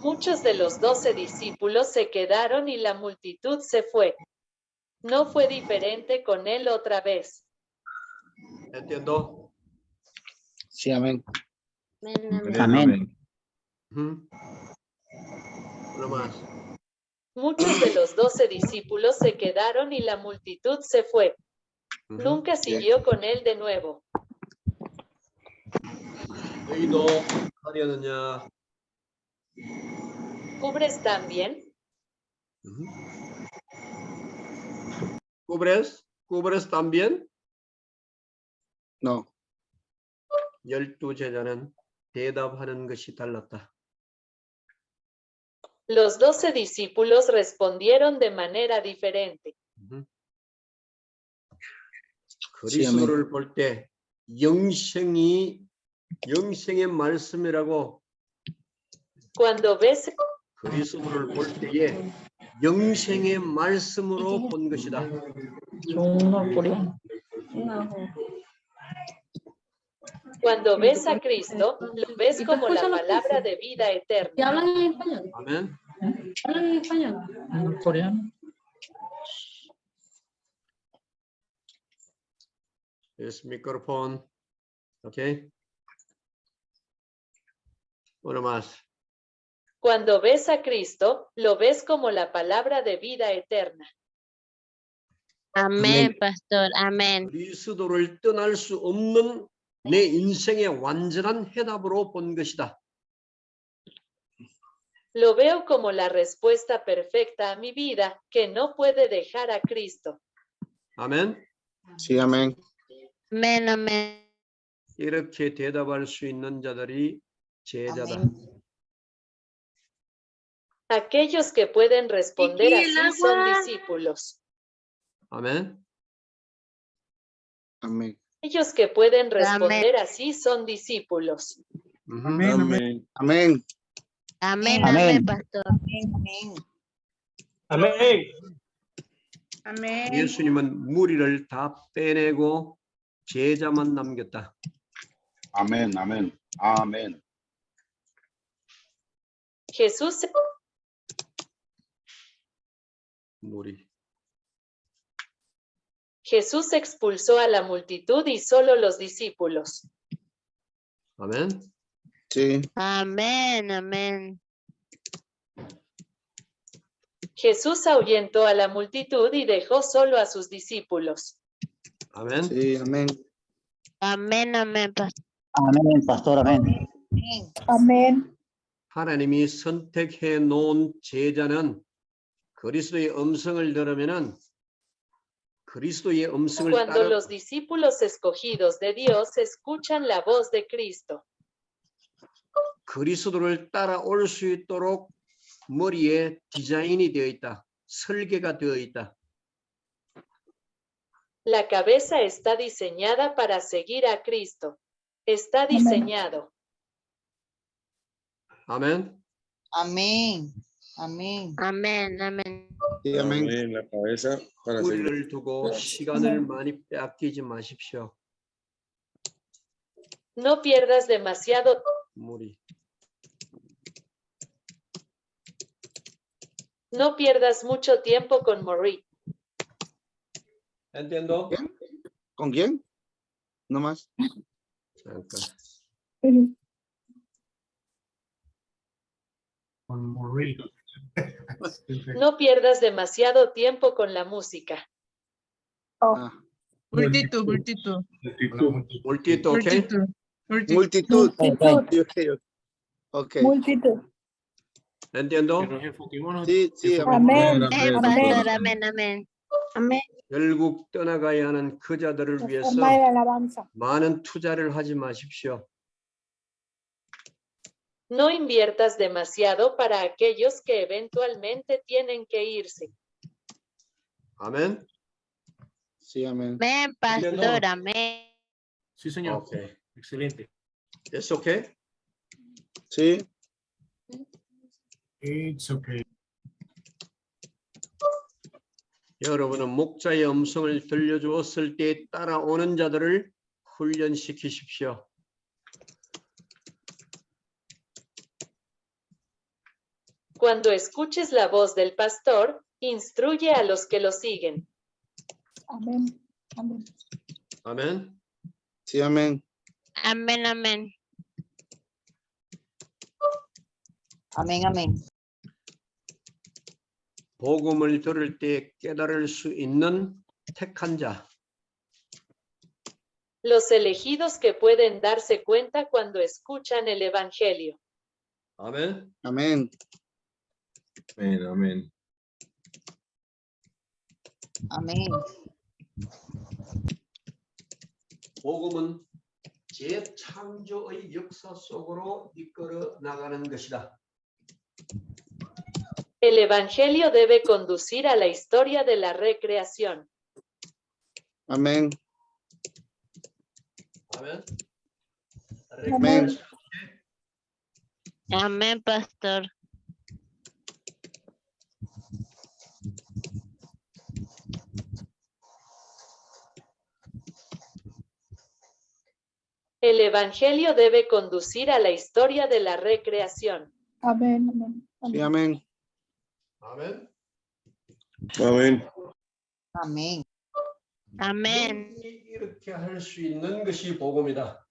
Muchos de los 12 discípulos se quedaron y la multitud se fue. No fue diferente con él otra vez. ¿Entiendo? Sí, amén. Amén. Uno más. Muchos de los 12 discípulos se quedaron y la multitud se fue. Nunca siguió con él de nuevo. 너희도 하려느냐? ¿Cubres también? ¿Cubres también? No. 열두 제자는 대답하는 것이 달랐다. Los 12 discípulos respondieron de manera diferente. 그리스도를 볼 때 영생의 말씀이라고 Cuando ves 그리스도를 볼 때에 영생의 말씀으로 본 것이다. Cuando ves a Cristo, lo ves como la palabra de vida eterna. 아멘. Yes, microphone. Okay. Uno más. Cuando ves a Cristo, lo ves como la palabra de vida eterna. Amén, pastor. Amén. 그리스도를 떠날 수 없는 내 인생의 완전한 해답으로 본 것이다. Lo veo como la respuesta perfecta a mi vida que no puede dejar a Cristo. 아멘. Sí, amén. Amén, amén. 이렇게 대답할 수 있는 자들이 제자다. Aquellos que pueden responder así son discípulos. 아멘. Amén. Aquellos que pueden responder así son discípulos. Amén, amén. Amén. Amén, Amén. amén, pastor. Amén. 예수님은 무리를 다 빼내고 제자만 남겼다. Amén, amén, amén. Jesús expulsó a la multitud y solo los discípulos. 아멘. Sí. Amén, amén. Jesús ahuyentó a la multitud y dejó solo a sus discípulos. 아멘. Sí, amén. Amén, amén, pastor. Amén, pastor, amén. Amén. 하나님이 선택해 놓은 제자는 그리스도의 음성을 들으면은 그리스도의 음성을 Cuando 따르 los discípulos escogidos de Dios escuchan la voz de Cristo, 그리스도를 따라올 수 있도록 머리에 디자인이 되어 있다. 설계가 되어 있다. la cabeza está diseñada para seguir a Cristo. Está diseñado. 아멘. Amén. Amén. Amén, amén. Sí, amén. Amén. La cabeza para seguir. 우리를 두고 시간을 많이 빼앗기지 마십시오. No pierdas demasiado. 무리. No pierdas mucho tiempo con Marie. ¿Entiendo? ¿Con quién? No más. 잠깐. Con Marie. No pierdas demasiado tiempo con la música. Multitud. multitud, ¿ok? Multitud. Ok. Multitud. ¿Entiendo? Que nos enfoquemos. Sí, sí, Amén. Amén, pastor. Amén, amén. Amén. 결국 떠나가야 하는 그 자들을 위해서 Forma de alabanza. 많은 투자를 하지 마십시오. No inviertas demasiado para aquellos que eventualmente tienen que irse. Amén. Sí, amén. Amén, pastor, amén. Sí, señor. Okay. Excelente. ¿Es okay? Sí. It's okay. 여러분은 목자의 음성을 들려주었을 때 따라오는 자들을 훈련시키십시오. Cuando escuches la voz del pastor, instruye a los que lo siguen. Amén. Amén. 아멘. Sí, amén. Amén, amén. Amén, amén. 복음을 들을 때 깨달을 수 있는 택한 자. Los elegidos que pueden darse cuenta cuando escuchan el evangelio. 아멘. Amén. Amén, amén. Amén. 복음은 재창조의 역사 속으로 이끌어 나가는 것이다. El evangelio debe conducir a la historia de la recreación. Amén. 아멘. Amén. Amén, pastor. El evangelio debe conducir a la historia de la recreación. Amén. Amén. Sí, amén. 아멘. Amén. Amén. Amén. 이렇게 할 수 있는 것이 복음이다.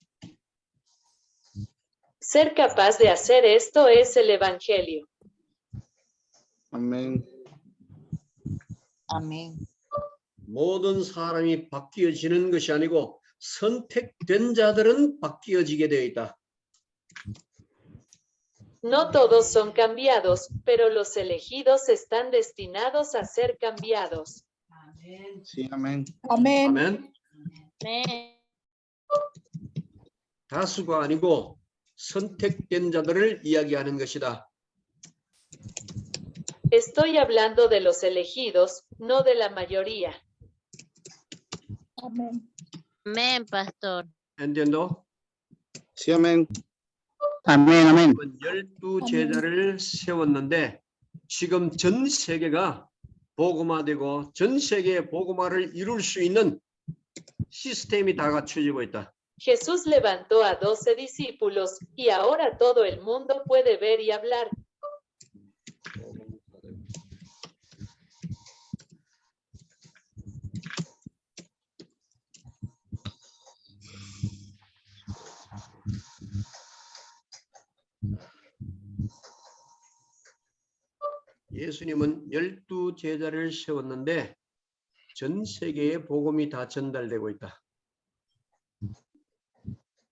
Ser capaz de hacer esto es el evangelio. Amén. Amén. 모든 사람이 바뀌어지는 것이 아니고 선택된 자들은 바뀌어지게 되어 있다. No todos son cambiados, pero los elegidos están destinados a ser cambiados. Sí, amén. Amén. 아멘. Amén. 다수가 아니고 선택된 자들을 이야기하는 것이다. Estoy hablando de los elegidos, no de la mayoría. Amén. Amén, pastor. entiendo? Sí, amén. Amén, amén. 12 제자를 세웠는데 지금 전 세계가 복음화되고 전 세계의 복음화를 이룰 수 있는 시스템이 다 갖춰지고 있다. Jesús levantó a 12 discípulos y ahora todo el mundo puede ver y hablar. 예수님은 12 제자를 세웠는데 전 세계에 복음이 다 전달되고 있다.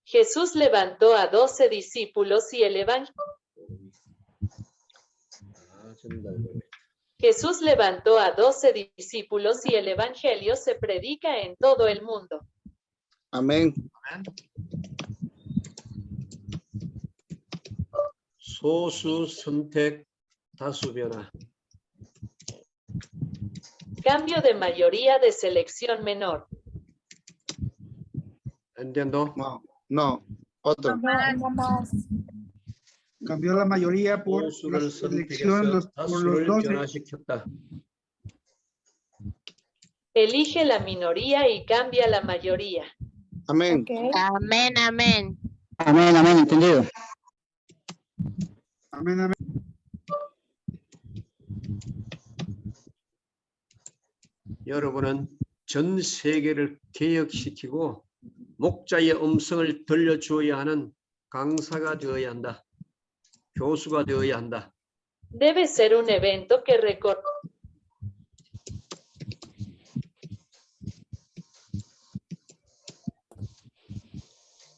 Jesús levantó a 12 discípulos y el evangelio. Jesús levantó a 12 discípulos y el evangelio se predica en todo el mundo. Amén. 소수 선택 다수 변화. Cambio de mayoría de selección menor. entiendo? No, otro. No más. Cambió la mayoría por 소수를 la selección 선택해서 por los 다수를 12. 변화시켰다. Elige la minoría y cambia la mayoría. Amén. Amén, amén. Amén, amén, entendido. Amén, amén. 여러분은 전 세계를 개혁시키고 목자의 음성을 들려주어야 하는 강사가 되어야 한다. 교수가 되어야 한다. Debe ser un evento que recorre.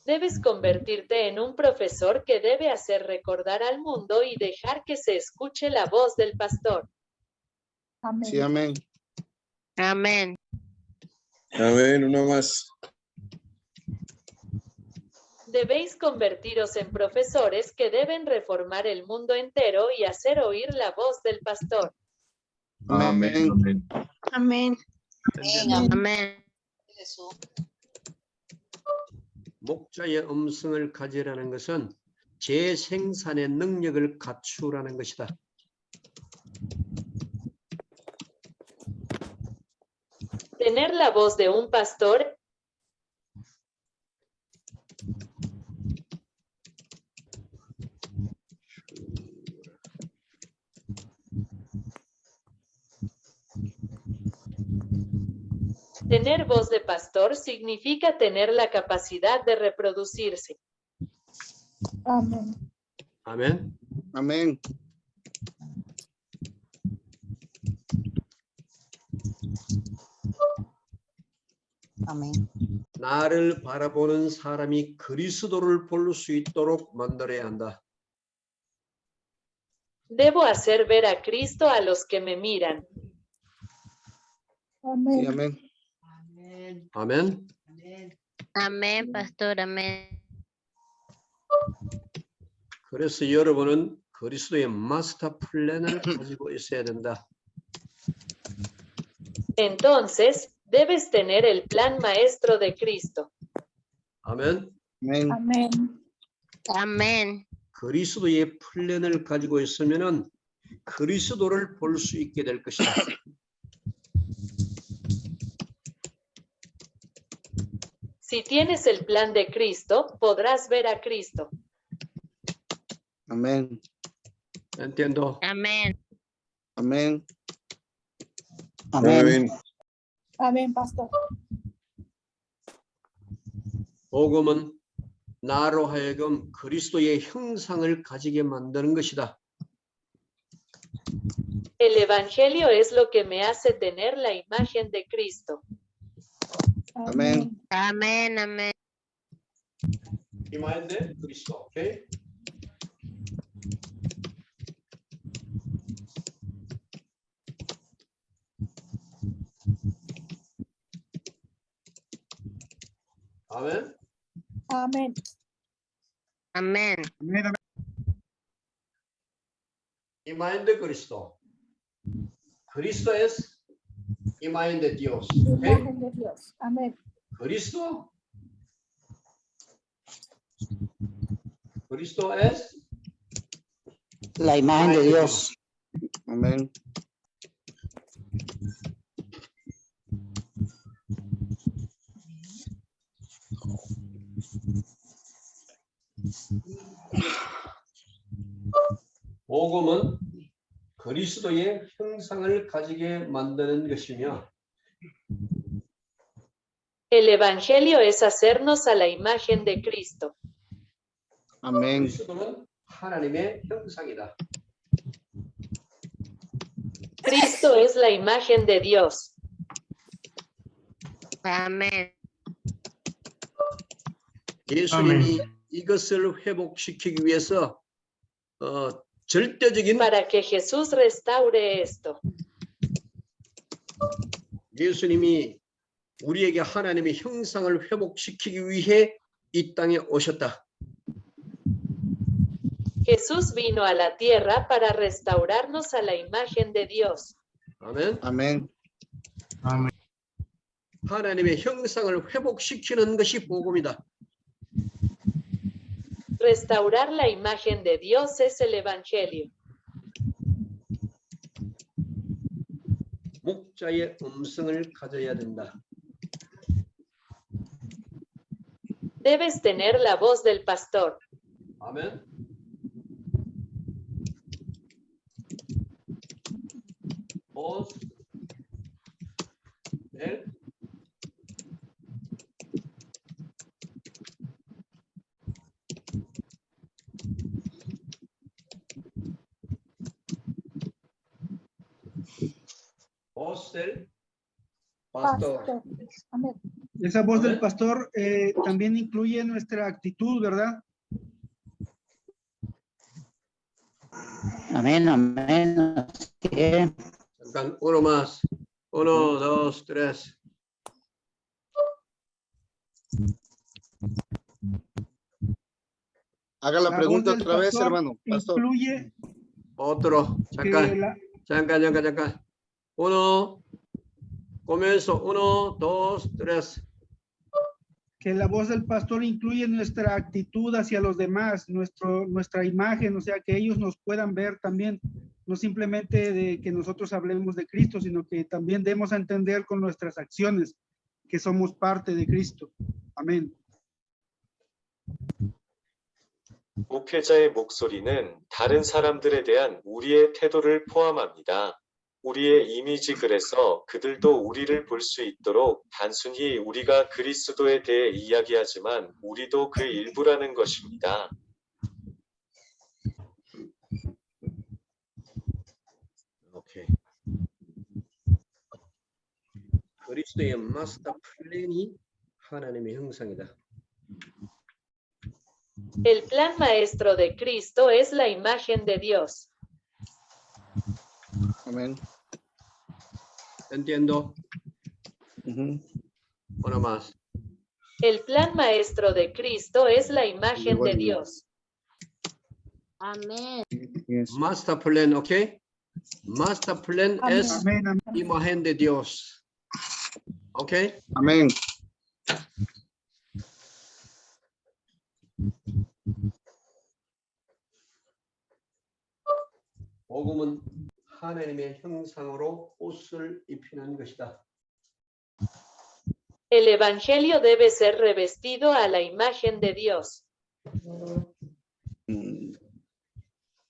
Debes convertirte en un profesor que debe hacer recordar al mundo y dejar que se escuche la voz del pastor. Amén. Sí, amén. Amén. Amén, una más. Debéis convertiros en profesores que deben reformar el mundo entero y hacer oír la voz del pastor. Amén. Amén. Amén. ¿Entendiendo? Amén. Jesús. 목자의 음성을 가지라는 것은 재생산의 능력을 갖추라는 것이다. Tener la voz de un pastor Tener voz de pastor significa tener la capacidad de reproducirse. Amén. 아멘. Amén. Amén. 나를 바라보는 사람이 그리스도를 볼 수 있도록 만들어야 한다. Debo hacer ver a Cristo a los que me miran. Sí, Amén. amén. 아멘. Amén, pastor. Amén. 그래서 여러분은 그리스도의 마스터 플랜을 가지고 있어야 된다. Entonces, debes tener el plan maestro de Cristo. 아멘. Amén. Amén. Amén. 그리스도의 플랜을 가지고 있으면은 그리스도를 볼 수 있게 될 것이다. Si tienes el plan de Cristo, podrás ver a Cristo. Amén. entiendo. Amén. Amén. Amén. Amén, pastor. 복음은 나로 하여금 그리스도의 형상을 가지게 만드는 것이다. El Evangelio es lo que me hace tener la imagen de Cristo. Amén. Amén. Amén. 이 마인드 그리스도. 오케이? 아멘. Amén. Amén. Amén, amén. 이 마인드 그리스도. 그리스도 es imagen de Dios. 오케이? Imagen de Dios. Amén. 그리스도. Cristo es La imagen de Dios. Amén. 복음은 그리스도의 형상을 가지게 만드는 것이며 El Evangelio es hacernos a la imagen de Cristo. Amén. 그리스도는 하나님의 형상이다. Cristo es la imagen de Dios. Amén. 예수님이 이것을 회복시키기 위해서 절대적인 Para que Jesús restaure esto. 예수님이 우리에게 하나님의 형상을 회복시키기 위해 이 땅에 오셨다. Jesús vino a la tierra para restaurarnos a la imagen de Dios. 아멘. Amén. 하나님의 형상을 회복시키는 것이 복음이다. Restaurar la imagen de Dios es el Evangelio. 목자의 음성을 가져야 된다. Debes tener la voz del pastor. 아멘. voz del pastor. Amén. Esa voz del pastor también incluye nuestra actitud, ¿verdad? Amén, amén. Así es. 잠깐, uno más. 1, 2, 3. Haga la La pregunta voz del otra vez, pastor hermano. Pastor. Incluye Otro. que 잠깐. 잠깐. Uno. Comienzo. 1, 2, 3. Que la voz del pastor incluye nuestra actitud hacia los demás, nuestra imagen, o sea, que ellos nos puedan ver también, no simplemente de que nosotros hablemos de Cristo, sino que también demos a entender con nuestras acciones que somos parte de Cristo. Amén. 목회자의 목소리는 다른 사람들에 대한 우리의 태도를 포함합니다. 우리의 이미지 글에서 그들도 우리를 볼 수 있도록 단순히 우리가 그리스도에 대해 이야기하지만 우리도 그 일부라는 것입니다. 오케이. 그리스도의 마스터 플랜이 하나님의 형상이다. El plan maestro de Cristo es la imagen de Dios. Amén. Entiendo. Una más. El plan maestro de Cristo es la imagen de Dios. Amén. Master plan, ¿ok? Master plan Amén. es imagen de Dios. ¿Ok? Amén. 복음은 하나님의 형상으로 옷을 입히는 것이다. El evangelio debe ser revestido a la imagen de Dios.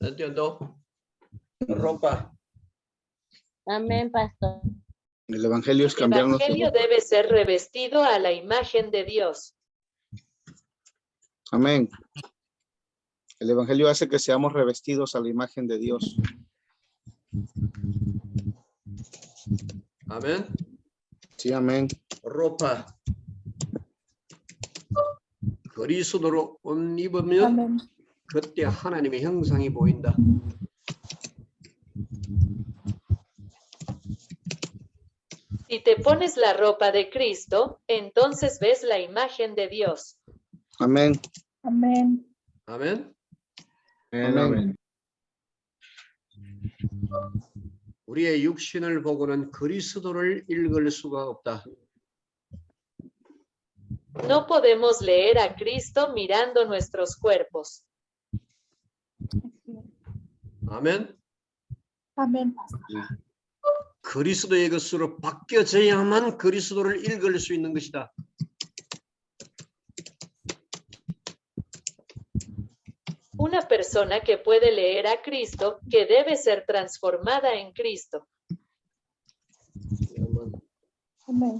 Entiendo. Ropa. Amén, pastor. El evangelio es El cambiarnos. evangelio debe ser revestido a la imagen de Dios. Amén. El evangelio hace que seamos revestidos a la imagen de Dios. Amén. Sí, amén. ropa. 그리스도로 옷 입으면 아멘. 그때 하나님의 형상이 보인다. Si te pones la ropa de Cristo, entonces ves la imagen de Dios. Amén. 아멘. 아멘. Amén. 우리의 육신을 보고는 그리스도를 읽을 수가 없다. No podemos leer a Cristo mirando nuestros cuerpos. 아멘. 아멘. 그리스도의 것으로 바뀌어져야만 그리스도를 읽을 수 있는 것이다. Una persona que puede leer a Cristo, que debe ser transformada en Cristo. 아멘.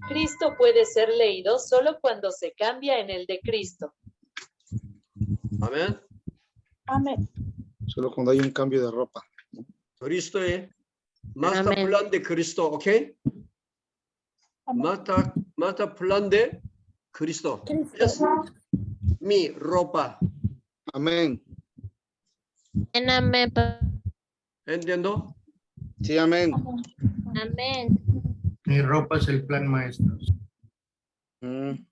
Cristo puede ser leído solo cuando se cambia en el de Cristo. 아멘. 아멘. Solo cuando hay un cambio de ropa. 그리스도의 마스터 아멘. 플랜 데 그리스도, 오케이? 마스터 플랜 데 그리스도. 그리스도. 미 ropa. Amén. Amén. ¿Entiendo? Sí, amén. Amén. Mi ropa es el plan maestro.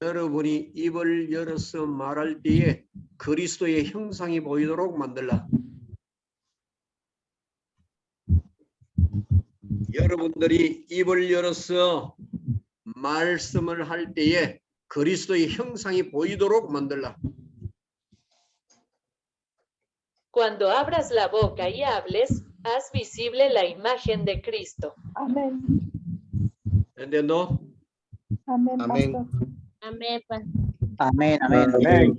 여러분이 입을 열어서 말할 때에 그리스도의 형상이 보이도록 만들라. 여러분들이 입을 열어서 말씀을 할 때에 그리스도의 형상이 보이도록 만들라. Cuando abras la boca y hables, haz visible la imagen de Cristo. 아멘. ¿Entiendo? 아멘. 아멘. pastor. Amén. Amén, amén. Amén.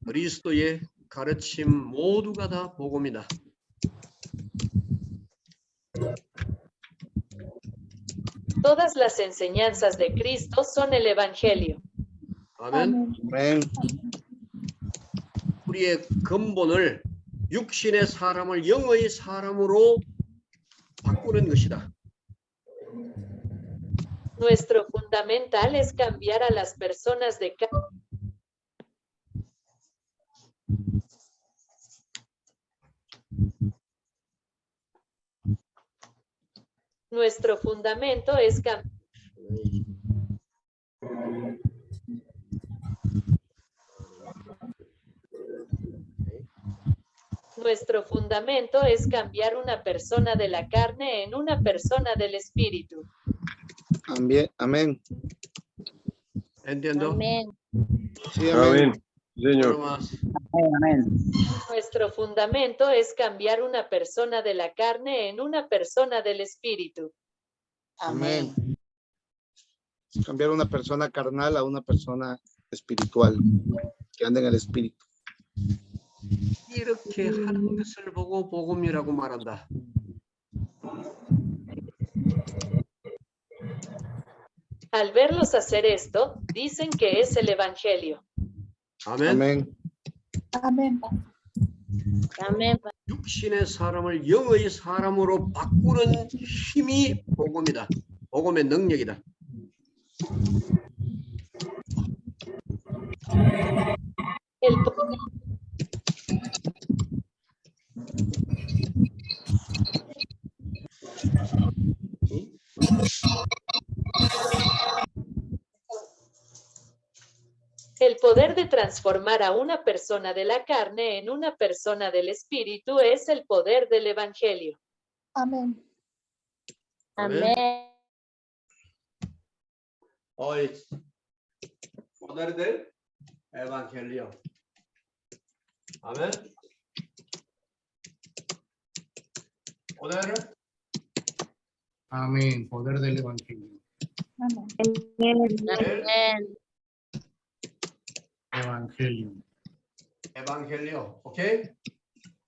그리스도의 가르침 모두가 다 복음이다. Todas las enseñanzas de Cristo son el Evangelio. 아멘. Amén. 우리의 근본을 육신의 사람을 영의 사람으로 바꾸는 것이다. Nuestro fundamental es cambiar a las personas de Nuestro fundamento es cambiar. Nuestro fundamento es cambiar una persona de la carne en una persona del espíritu. Amén. ¿Entiendo? Amén. Sí, amén. Amén. Señor. Amén. Nuestro fundamento es cambiar una persona de la carne en una persona del espíritu. Amén. Cambiar una persona carnal a una persona espiritual, que anda en el espíritu. 이렇게 하는 것을 보고 복음이라고 말한다. Al verlos hacer esto, dicen que es el evangelio. 아멘. Amén. Amén. 육신의 사람을 영의 사람으로 바꾸는 힘이 복음이다. 복음의 능력이다. El poder El poder de transformar a una persona de la carne en una persona del espíritu es el poder del evangelio. Amén. Amén. Hoy poder del evangelio. Amén. Poder. Amén. Poder del Evangelio. Amén. Amén. Evangelio. Evangelio. ¿Ok?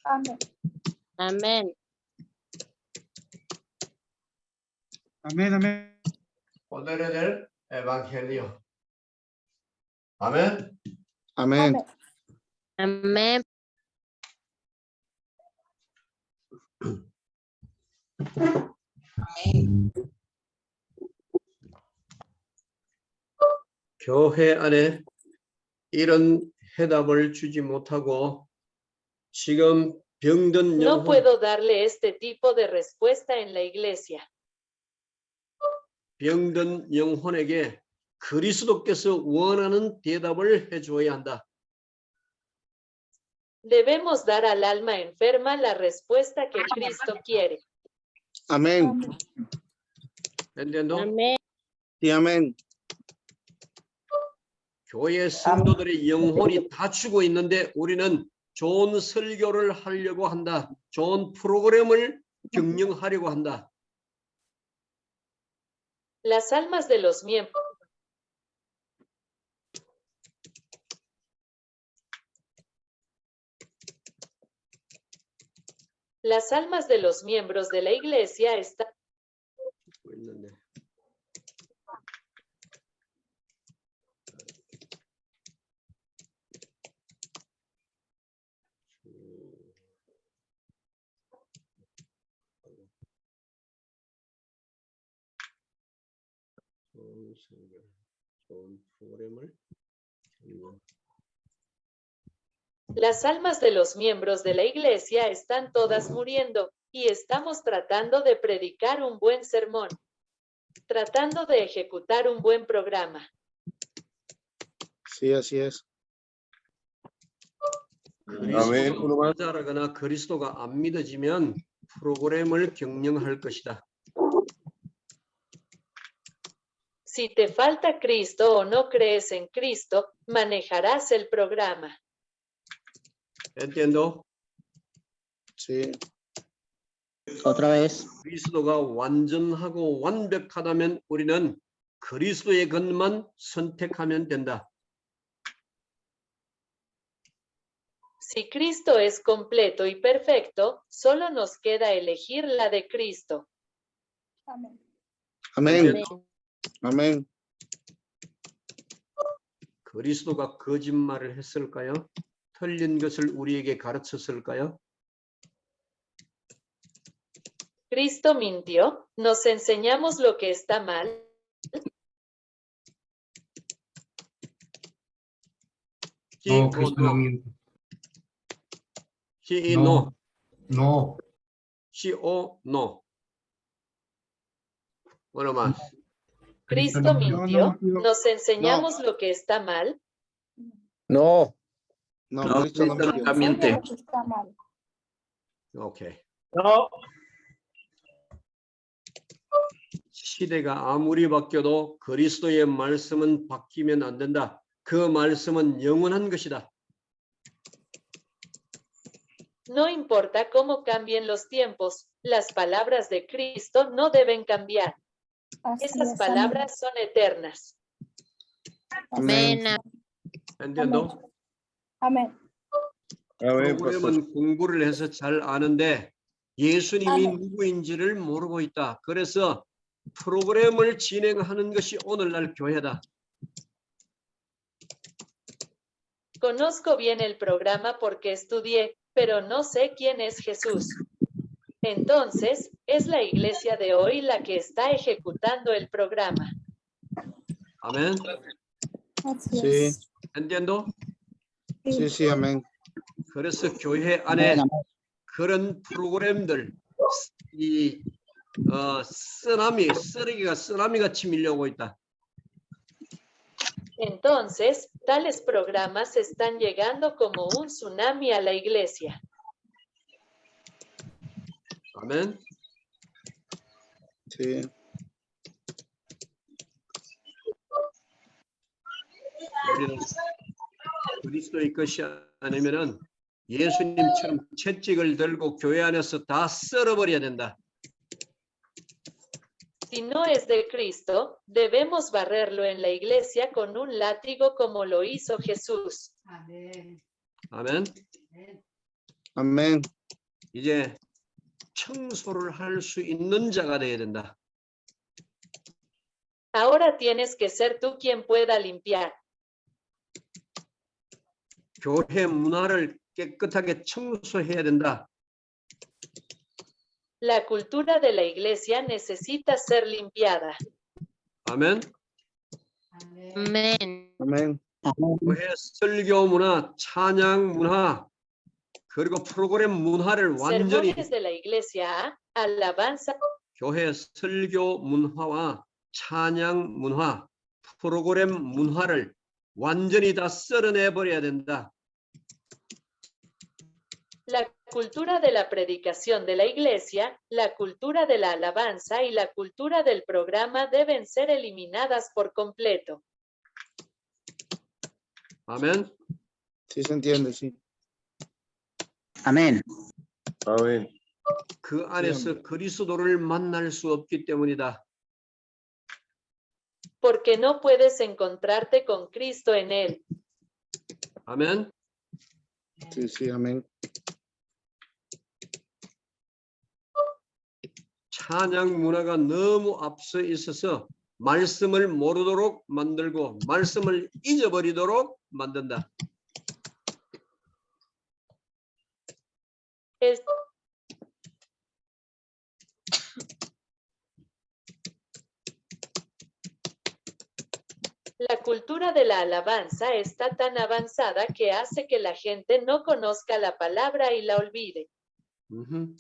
Amén. Amén. Amén, amén. Poder del evangelio. Amén. Amén. Amén. 교회 안에 이런 해답을 주지 못하고 지금 병든 No 영혼 puedo darle este tipo de respuesta en la iglesia. 병든 영혼에게 그리스도께서 원하는 대답을 해줘야 한다. Debemos dar al alma enferma la respuesta que Cristo quiere. Amén. ¿entiendo? Amén. Sí, amén. 교회 성도들의 영혼이 다치고 있는데 우리는 좋은 설교를 하려고 한다. 좋은 프로그램을 경영하려고 한다. Las almas de los miembros. Las almas de los miembros de la iglesia están. 좋은 프로그램을 경영. Las almas de los miembros de la iglesia están todas muriendo, y estamos tratando de predicar un buen sermón, tratando de ejecutar un buen programa. Sí, así es. 아멘. 그리스도가 그리스도가 안 믿어지면 프로그램을 경영할 것이다. Si te falta Cristo o no crees en Cristo, manejarás el programa. ¿entiendo? Sí. Otra vez. 그리스도가 완전하고 완벽하다면 우리는 그리스도의 것만 선택하면 된다. Si Cristo es completo y perfecto, solo nos queda elegir la de Cristo. Amén. Amén. Amén. 그리스도가 거짓말을 했을까요? 틀린 것을 우리에게 가르쳤을까요? ¿Cristo mintió? ¿Nos enseñamos lo que está mal? No, Cristo no miente. Sí y No. no. No. Sí o no. Bueno más. ¿Cristo mintió? mintió. ¿Nos enseñamos lo que está mal? No. No, No, Cristo no Cristo mintió. nunca miente. Está mal. 오케이. No. 시대가 아무리 바뀌어도 그리스도의 말씀은 바뀌면 안 된다. 그 말씀은 영원한 것이다. No importa cómo cambien los tiempos, las palabras de Cristo no deben cambiar. Así Esas es, palabras son eternas. Amén. Amén. entiendo? amén. Amén, pastor. 프로그램은 공부를 해서 잘 아는데 예수님이 아멘. 누구인지를 모르고 있다. 그래서 프로그램을 진행하는 것이 오늘날 교회다. Conozco bien el programa porque estudié, pero no sé quién es Jesús. Entonces, es la iglesia de hoy la que está ejecutando el programa. 아멘. Así Sí, es. entiendo? sí, sí, amén. 그래서 교회 안에 그런 프로그램들 이 쓰레기가 쓰나미 같이 밀려오고 있다. Entonces, tales programas están llegando como un tsunami a la iglesia. 아멘. Sí, 우리는 그리스도의 것이 아니면은 예수님처럼 채찍을 들고 교회 안에서 다 썰어버려야 된다. Si no es de Cristo, debemos barrerlo en la iglesia con un látigo como lo hizo Jesús. 아멘. amén. 이제 청소를 할 수 있는 자가 되어야 된다. Ahora tienes que ser tú quien pueda limpiar. 교회 문화를 깨끗하게 청소해야 된다. La cultura de la iglesia necesita ser limpiada. 아멘. Amén. Amén. 교회 설교 문화, 찬양 문화, 그리고 프로그램 문화를 완전히 Sermones de la iglesia, alabanza, 교회 설교 문화와 찬양 문화, 프로그램 문화를 완전히 다 썰어내 버려야 된다. la cultura de la predicación de la iglesia, la cultura de la alabanza y la cultura del programa deben ser eliminadas por completo. 아멘. Sí se entiende, sí. Amén. Amén. 그 안에서 그리스도를 만날 수 없기 때문이다. Porque no puedes encontrarte con Cristo en él. 아멘. Sí, sí, amén. 찬양 문화가 너무 앞서 있어서 말씀을 모르도록 만들고 말씀을 잊어버리도록 만든다. Es- La cultura de la alabanza está tan avanzada que hace que la gente no conozca la palabra y la olvide. 음흠.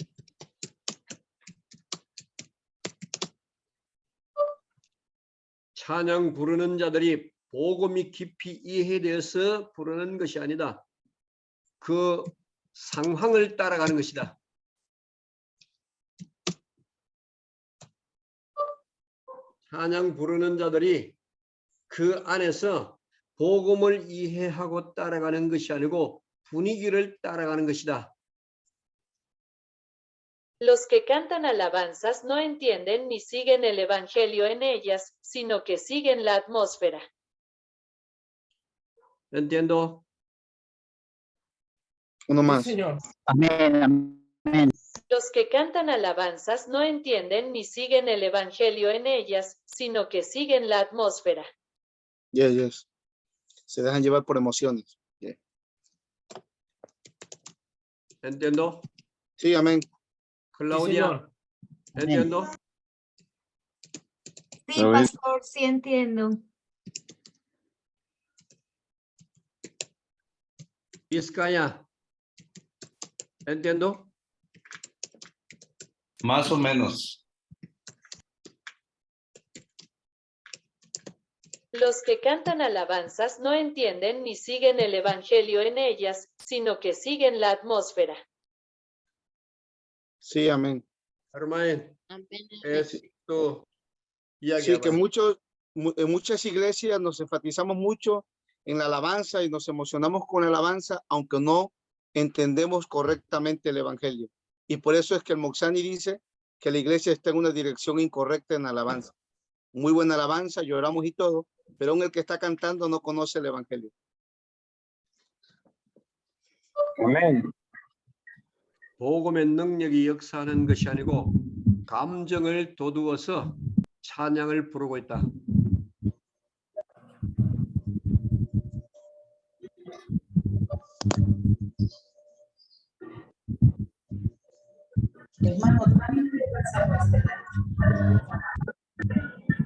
찬양 부르는 자들이 복음이 깊이 이해되어서 부르는 것이 아니다. 그 상황을 따라가는 것이다. 찬양 부르는 자들이 그 안에서 복음을 이해하고 따라가는 것이 아니고 분위기를 따라가는 것이다. Los que cantan alabanzas no entienden ni siguen el evangelio en ellas, sino que siguen la atmósfera. Entiendo? Uno Sí, más. señor. Amén. Amén. Los que cantan alabanzas no entienden ni siguen el evangelio en ellas, sino que siguen la atmósfera. Yes, yes. Se dejan llevar por emociones. Yeah. Entiendo? Sí, amén. Sí, Claudia, señor. entiendo? Sí, Amén. pastor, sí entiendo. Vizcaya, entiendo? Más o menos. Los que cantan alabanzas no entienden ni siguen el evangelio en ellas, sino que siguen la atmósfera. Sí, amén. Hermano, Amén. esto Sí, que en muchas iglesias nos enfatizamos mucho en la alabanza y nos emocionamos con la alabanza, aunque no entendemos correctamente el evangelio. Y por eso es que el Moksani dice que la iglesia está en una dirección incorrecta en alabanza. Muy buena alabanza, lloramos y todo, pero aún el que está cantando no conoce el evangelio. Amén. 복음의 능력이 역사하는 것이 아니고 감정을 도두어서 찬양을 부르고 있다.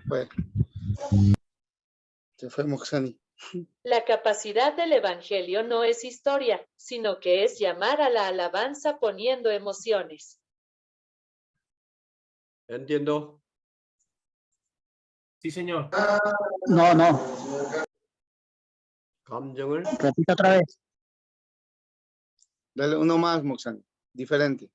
Pues, se fue Moksani. La capacidad del evangelio no es historia, sino que es llamar a la alabanza poniendo emociones. Entiendo. Sí, señor. No, no. 감정을 Repito otra vez. Dale uno más, Moksani, diferente.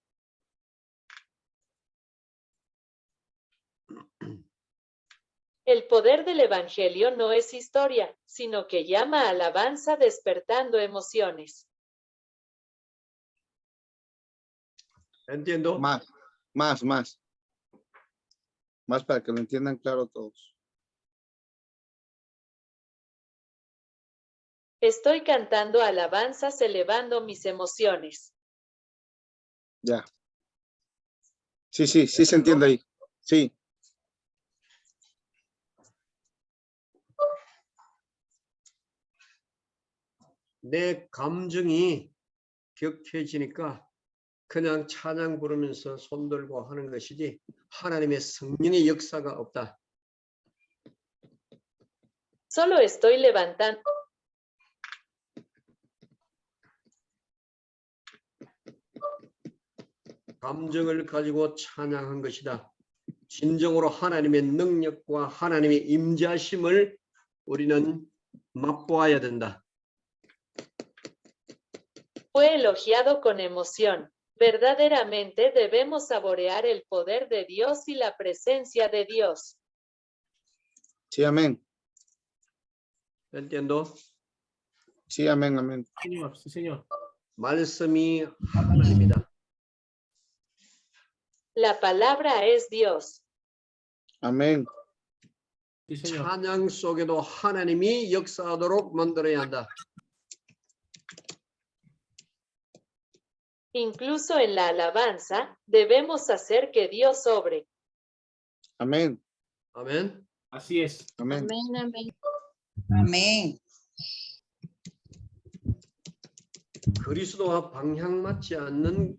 El poder del evangelio no es historia, sino que llama a alabanza despertando emociones. Entiendo. Más para que lo entiendan claro todos. Estoy cantando alabanzas elevando mis emociones. Ya. Sí se entiende ahí. Sí. 내 감정이 격해지니까 그냥 찬양 부르면서 손 들고 하는 것이지 하나님의 성령의 역사가 없다. Solo estoy levantando. 감정을 가지고 찬양한 것이다. 진정으로 하나님의 능력과 하나님의 임재하심을 우리는 맛보아야 된다. Fue elogiado con emoción. Verdaderamente debemos saborear el poder de Dios y la presencia de Dios. Sí, amén. Entiendo. Sí, amén, amén. Señor, sí, señor. 말씀이 하나님이다. La palabra es Dios. Amén. Sí, señor. 찬양 속에도 하나님이 역사하도록 만들어야 한다. Incluso en la alabanza, debemos hacer que Dios obre. Amén. 아멘. Así es. Amén. Amén, amén. Amén. 그리스도와 방향 맞지 않는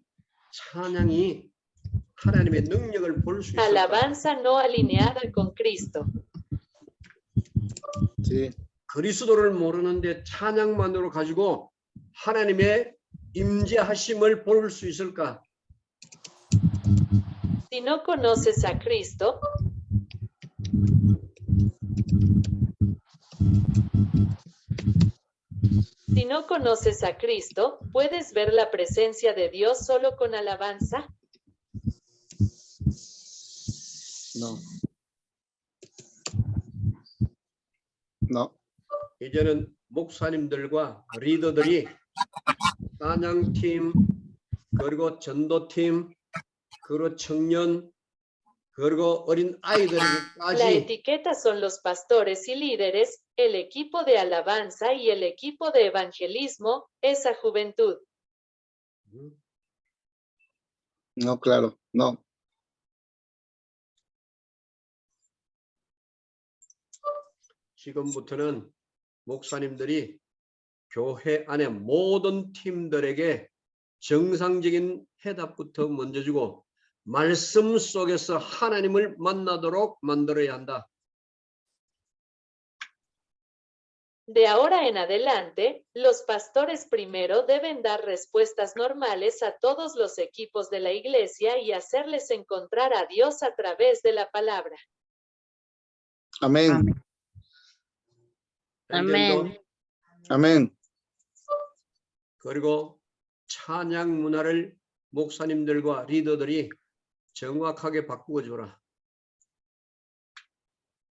찬양이 하나님의 능력을 볼 수 있을까? Alabanza no alineada con Cristo. Sí. 그리스도를 모르는데 찬양만으로 가지고 하나님의 임재하심을 볼 수 있을까? Si no conoces a Cristo, ¿puedes ver la presencia de Dios solo con alabanza? No. No. 이제는 목사님들과 리더들이 찬양팀, 그리고 전도팀, 그리고 청년, 그리고 어린 La 아이들까지 etiqueta son los pastores y líderes, el equipo de alabanza y el equipo de evangelismo, esa juventud. No, claro, no. 지금부터는 목사님들이 교회 안의 모든 팀들에게 정상적인 해답부터 먼저 주고 말씀 속에서 하나님을 만나도록 만들어야 한다. De ahora en adelante, los pastores primero deben dar respuestas normales a todos los equipos de la iglesia y hacerles encontrar a Dios a través de la palabra. Amén. Amén. Amén. 그리고 찬양 문화를 목사님들과 리더들이 정확하게 바꾸어 줘라.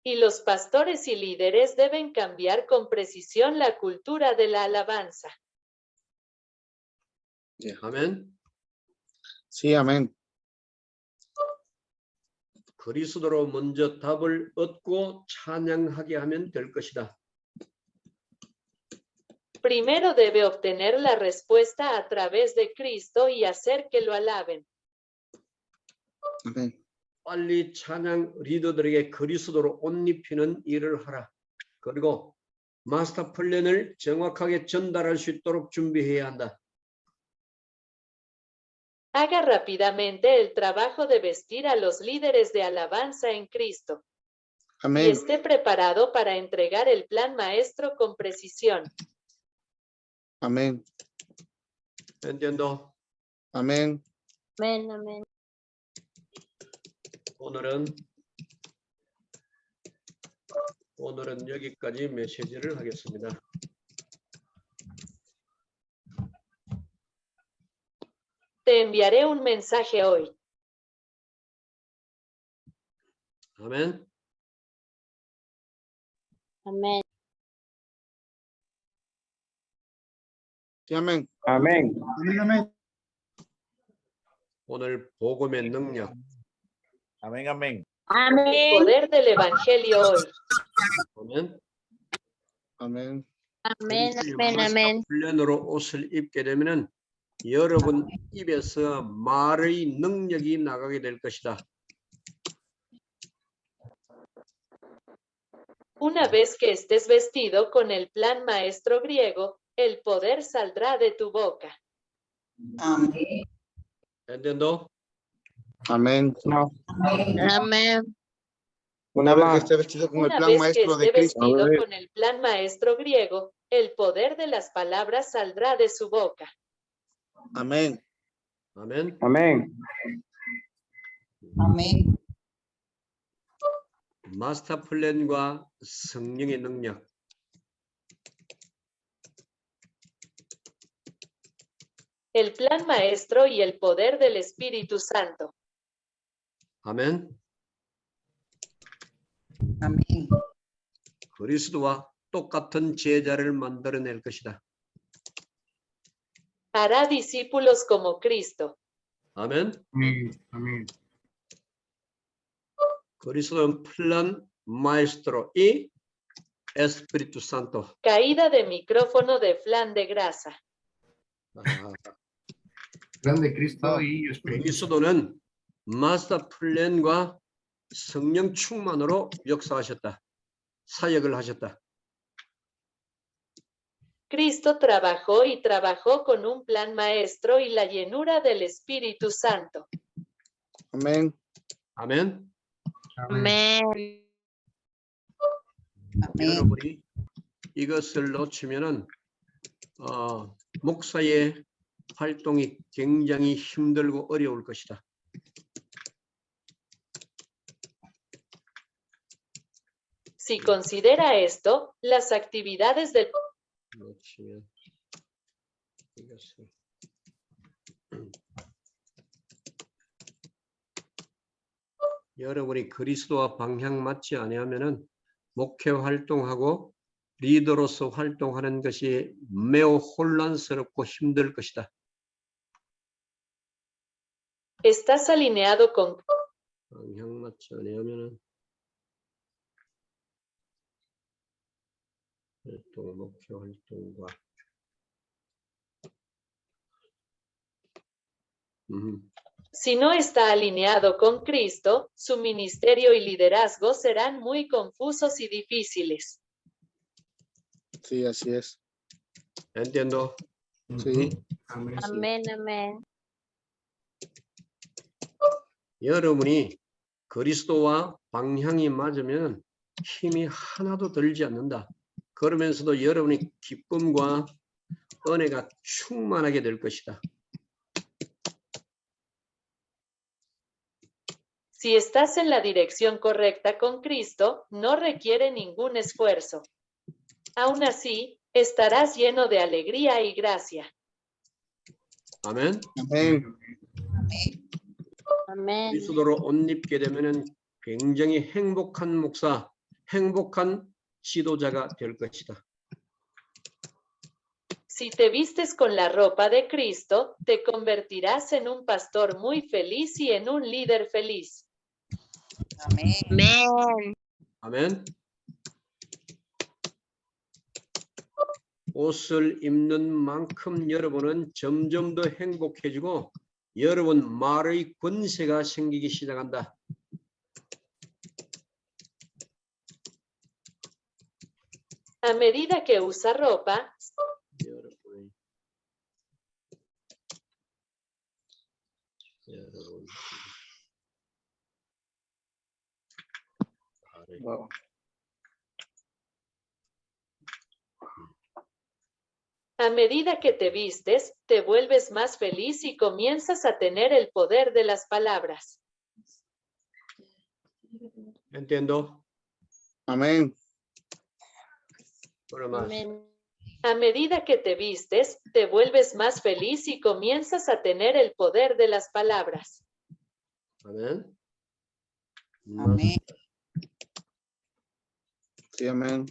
Y los pastores y líderes deben cambiar con precisión la cultura de la alabanza. 아멘. Sí, amén. 그리스도로 먼저 답을 얻고 찬양하게 하면 될 것이다. Primero debe obtener la respuesta a través de Cristo y hacer que lo alaben. Amén. 빨리 찬양 리더들에게 그리스도로 옷 입히는 일을 하라. 그리고 마스터 플랜을 정확하게 전달할 수 있도록 준비해야 한다. Haga rápidamente el trabajo de vestir a los líderes de alabanza en Cristo. Y Amén. esté preparado para entregar el plan maestro con precisión. Amén. entiendo? Amén. Amén, amén. 오늘은 여기까지 메시지를 하겠습니다. Te enviaré un mensaje hoy. 아멘. Amén. Sí, amén. Amén. Amén, amén. 오늘 복음의 능력, Amén, amén. El poder del evangelio hoy. 아멘. Amén. Amén, 우리 amén, 마스터 amén. 훈련으로 옷을 입게 되면은 여러분 입에서 말의 능력이 나가게 될 것이다. Una vez que estés vestido con el plan maestro griego, el poder saldrá de tu boca. Amén. entiendo? Amén. No. Amén. Una vez que esté vestido con el Una plan vez que maestro de esté Cristo. vestido con el plan maestro griego, el poder de las palabras saldrá de su boca. Amén. 아멘. Amén. Amén. 마스터 플랜과 성령의 능력. El plan maestro y el poder del Espíritu Santo. 아멘. Amén. 그리스도와 똑같은 제자를 만들어낼 것이다. Hará discípulos como Cristo. 아멘. Amén. 그리스도는 플란 마에스트로 이 에스피리투 산토. Caída de micrófono de flan de grasa. Plan de Cristo y Espíritu. 그리스도는 마스터 플랜과 성령 충만으로 역사하셨다. 사역을 하셨다. Cristo trabajó y trabajó con un plan maestro y la llenura del Espíritu Santo. Amén. 아멘. Amén. 여러분이 이것을 놓치면은 목사의 활동이 굉장히 힘들고 어려울 것이다. Si considera esto, las actividades del 놓치면 이것을 여러분이 그리스도와 방향 맞지 아니하면은 목회 활동하고 리더로서 활동하는 것이 매우 혼란스럽고 힘들 것이다. estás alineado con 방향 맞지 아니하면은 목회 활동과 Si no está alineado con Cristo, su ministerio y liderazgo serán muy confusos y difíciles. Sí, así es. entiendo? Sí. Amén, amén. 여러분이 그리스도와 방향이 맞으면 힘이 하나도 들지 않는다. 그러면서도 여러분이 기쁨과 은혜가 충만하게 될 것이다. Si estás en la dirección correcta con Cristo, no requiere ningún esfuerzo. Aún así, estarás lleno de alegría y gracia. 아멘. 아멘. Amén. 그리스도로 옷 입게 되면은 굉장히 행복한 목사, 행복한 지도자가 될 것이다. Si te vistes con la ropa de Cristo, te convertirás en un pastor muy feliz y en un líder feliz. Amén. 아멘. 옷을 입는 만큼 여러분은 점점 더 행복해지고 여러분 말의 권세가 생기기 시작한다. A medida que usa ropa, Wow. a medida que te vistes, te vuelves más feliz y comienzas a tener el poder de las palabras. Entiendo. Amén. Una más. Amén. A medida que te vistes, te vuelves más feliz y comienzas a tener el poder de las palabras. 아멘. Amén. Sí, amén.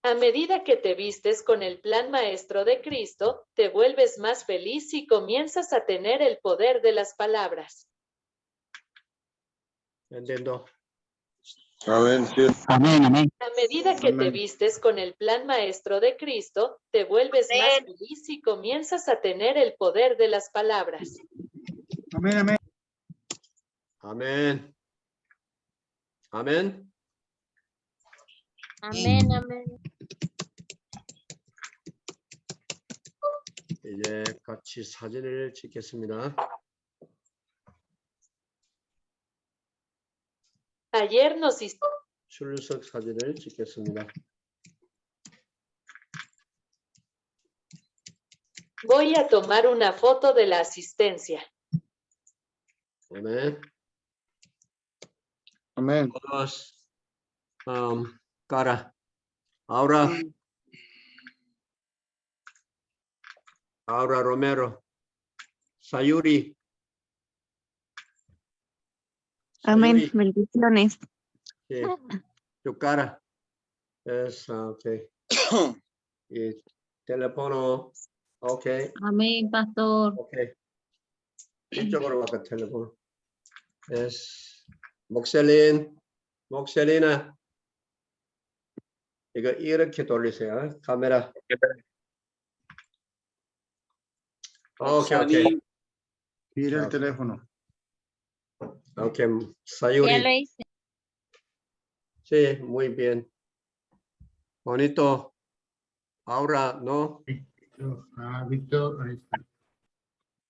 A medida que te vistes con el plan maestro de Cristo, te vuelves más feliz y comienzas a tener el poder de las palabras. Entiendo. Amén. Sí. Amén, amén. A medida que te Amén. vistes con el plan maestro de Cristo, te vuelves más feliz y comienzas a tener el poder de las palabras. Amén, amén. 아멘. 아멘. Amén, amén. 이제 같이 사진을 찍겠습니다. Ayer nos hicimos 출석 사진을 찍겠습니다. Voy a tomar una foto de la asistencia. 아멘. Amén. Todos, cara. Ahora Romero. Sayuri. Amén. Sayuri. Bendiciones. Sí. Tu cara. Es, ok. Y teléfono. Ok. Amén, pastor. Ok. 이쪽으로 와서 텔레폰. Es 목셀리나. 이거 이렇게 돌리세요. 카메라. 오케이. Mira el teléfono. 오케이. Ya lo Sayuri. hice. Sí, muy bien. Bonito. Ahora, ¿no? Víctor, ahí está.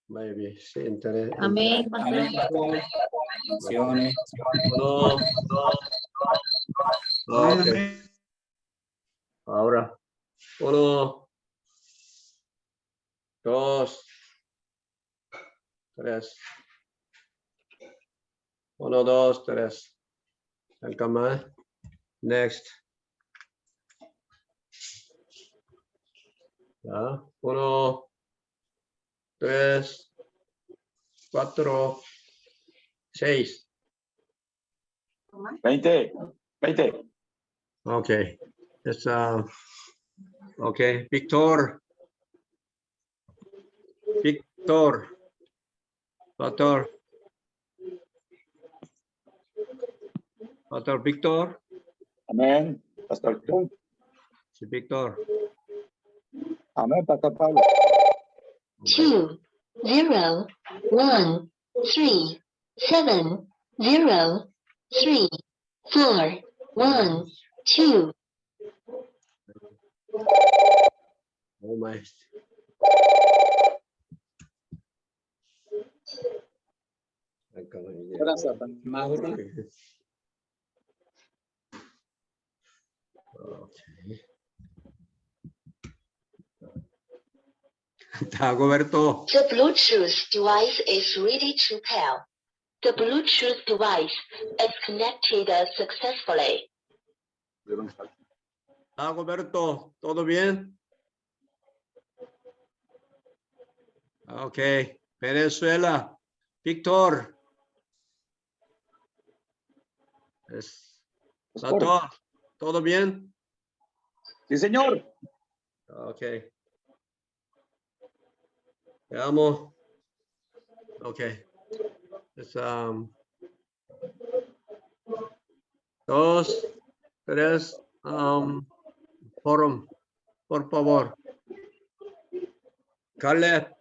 Maybe. Sí, interés. Amén, pastor. No. Ok. Ahora. 1, 2, 3. 1, 2, 3. 잠깐만. Next. 자, 1, 3, 4, 6. 20. Okay. It's okay. Victor. Pastor Victor. Amén. Pastor. Sí, Victor. Amén, Pastor Pablo. 2, 0, 1, 3, 7, 0, 3, 4, 1, 2. Oh my. Okay. Dagoberto. The Bluetooth device is ready to pair. The Bluetooth device is connected successfully. Dagoberto, ¿todo bien? Ok. Venezuela. Víctor. Pastor, ¿todo bien? Sí, señor. Ok. Veamos. Ok. Es, 2, 3. Forum, por favor. Caleb.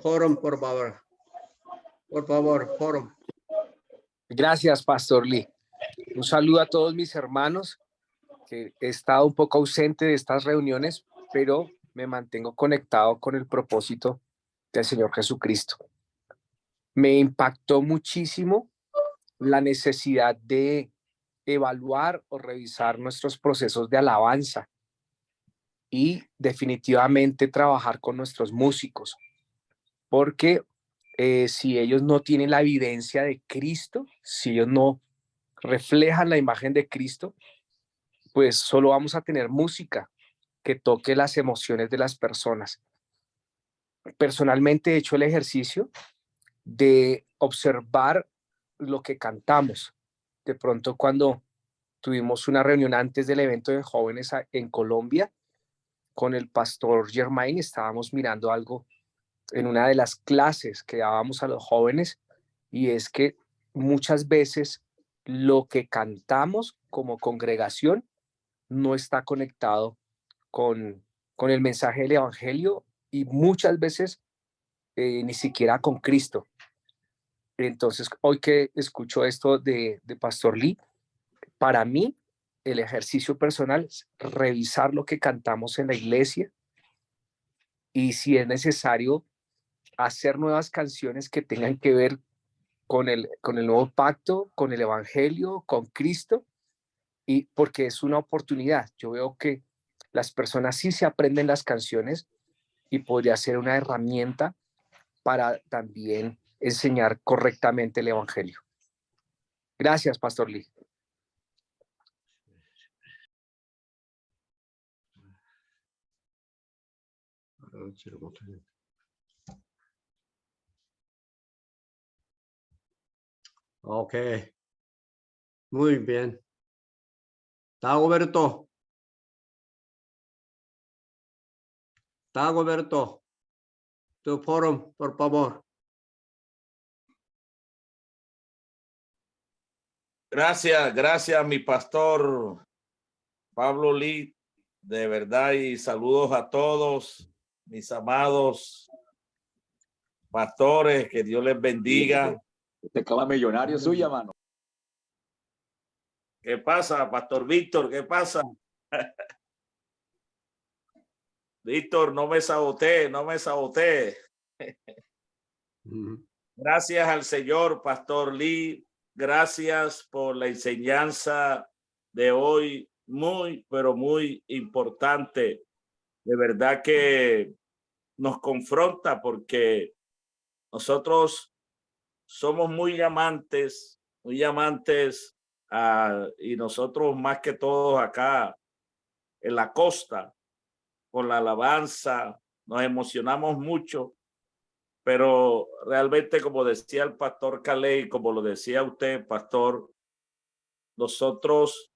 Forum, por favor. Por favor, forum. Gracias, Pastor Lee. Un saludo a todos mis hermanos, que he estado un poco ausente de estas reuniones, pero me mantengo conectado con el propósito del Señor Jesucristo. Me impactó muchísimo la necesidad de evaluar o revisar nuestros procesos de alabanza y definitivamente trabajar con nuestros músicos, porque si ellos no tienen la evidencia de Cristo, si ellos no reflejan la imagen de Cristo, pues solo vamos a tener música que toque las emociones de las personas. Personalmente he hecho el ejercicio de observar lo que cantamos. De pronto, cuando tuvimos una reunión antes del evento de jóvenes en Colombia, con el pastor Germain, estábamos mirando algo en una de las clases que dábamos a los jóvenes, y es que muchas veces lo que cantamos como congregación no está conectado con el mensaje del evangelio, y muchas veces ni siquiera con Cristo. Entonces, hoy que escucho esto de Pastor Lee, para mí el ejercicio personal es revisar lo que cantamos en la iglesia, y si es necesario hacer nuevas canciones que tengan que ver con el nuevo pacto, con el evangelio, con Cristo, y porque es una oportunidad. Yo veo que las personas sí se aprenden las canciones, y podría ser una herramienta para también enseñar correctamente el evangelio. Gracias, Pastor Lee. Ok. Muy bien. Dagoberto. Tu forum, por favor. Gracias, mi pastor Pablo Lee. De verdad, y saludos a todos mis amados pastores, que Dios les bendiga. Este cala millonario suya, mano. ¿Qué pasa, Pastor Víctor? ¿Qué pasa? Víctor, no me saboteé. Gracias al Señor, Pastor Lee. Gracias por la enseñanza de hoy, muy, pero muy importante. De verdad que nos confronta, porque nosotros somos muy amantes, y nosotros más que todos acá en la costa, con la alabanza, nos emocionamos mucho, pero realmente, como decía el pastor Caley, como lo decía usted, pastor, nosotros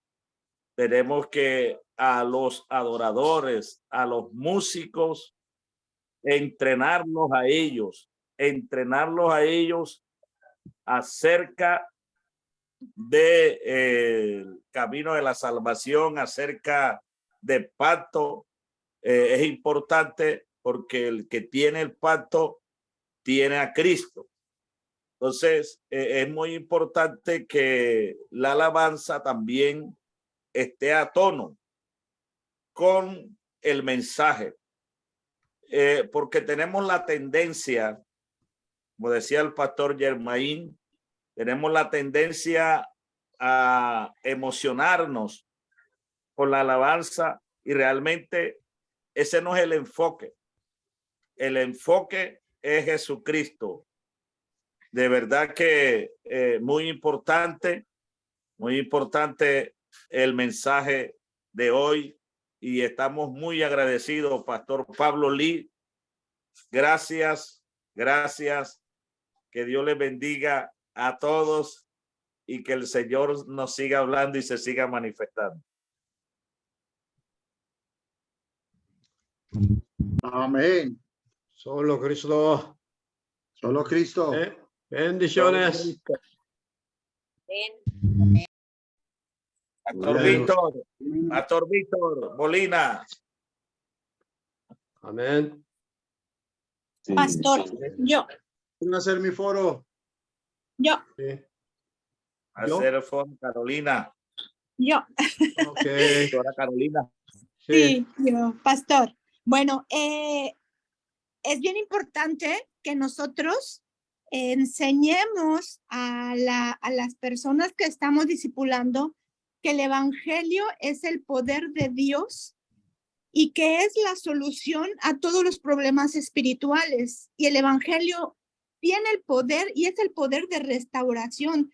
tenemos que a los adoradores, a los músicos, entrenarlos a ellos acerca del camino de la salvación, acerca del pacto. Es importante, porque el que tiene el pacto tiene a Cristo. Entonces, es muy importante que la alabanza también esté a tono con el mensaje, porque tenemos la tendencia, como decía el pastor Germain, tenemos la tendencia a emocionarnos con la alabanza, y realmente ese no es el enfoque. El enfoque es Jesucristo. De verdad que muy importante el mensaje de hoy y estamos muy agradecidos, Pastor Pablo Lee. Gracias, gracias. Que Dios les bendiga a todos y que el Señor nos siga hablando y se siga manifestando. Amén. Solo Cristo. Solo Cristo. Bendiciones. Pastor Víctor Molina. Amén. Pastor, yo. ¿Quién va a hacer mi foro? Yo. Sí. Hacer el foro Carolina. Yo. Okay. Doctora Carolina. Sí, yo, pastor. Bueno, es bien importante que nosotros enseñemos a las personas que estamos discipulando que el evangelio es el poder de Dios y que es la solución a todos los problemas espirituales. Y el evangelio tiene el poder y es el poder de restauración.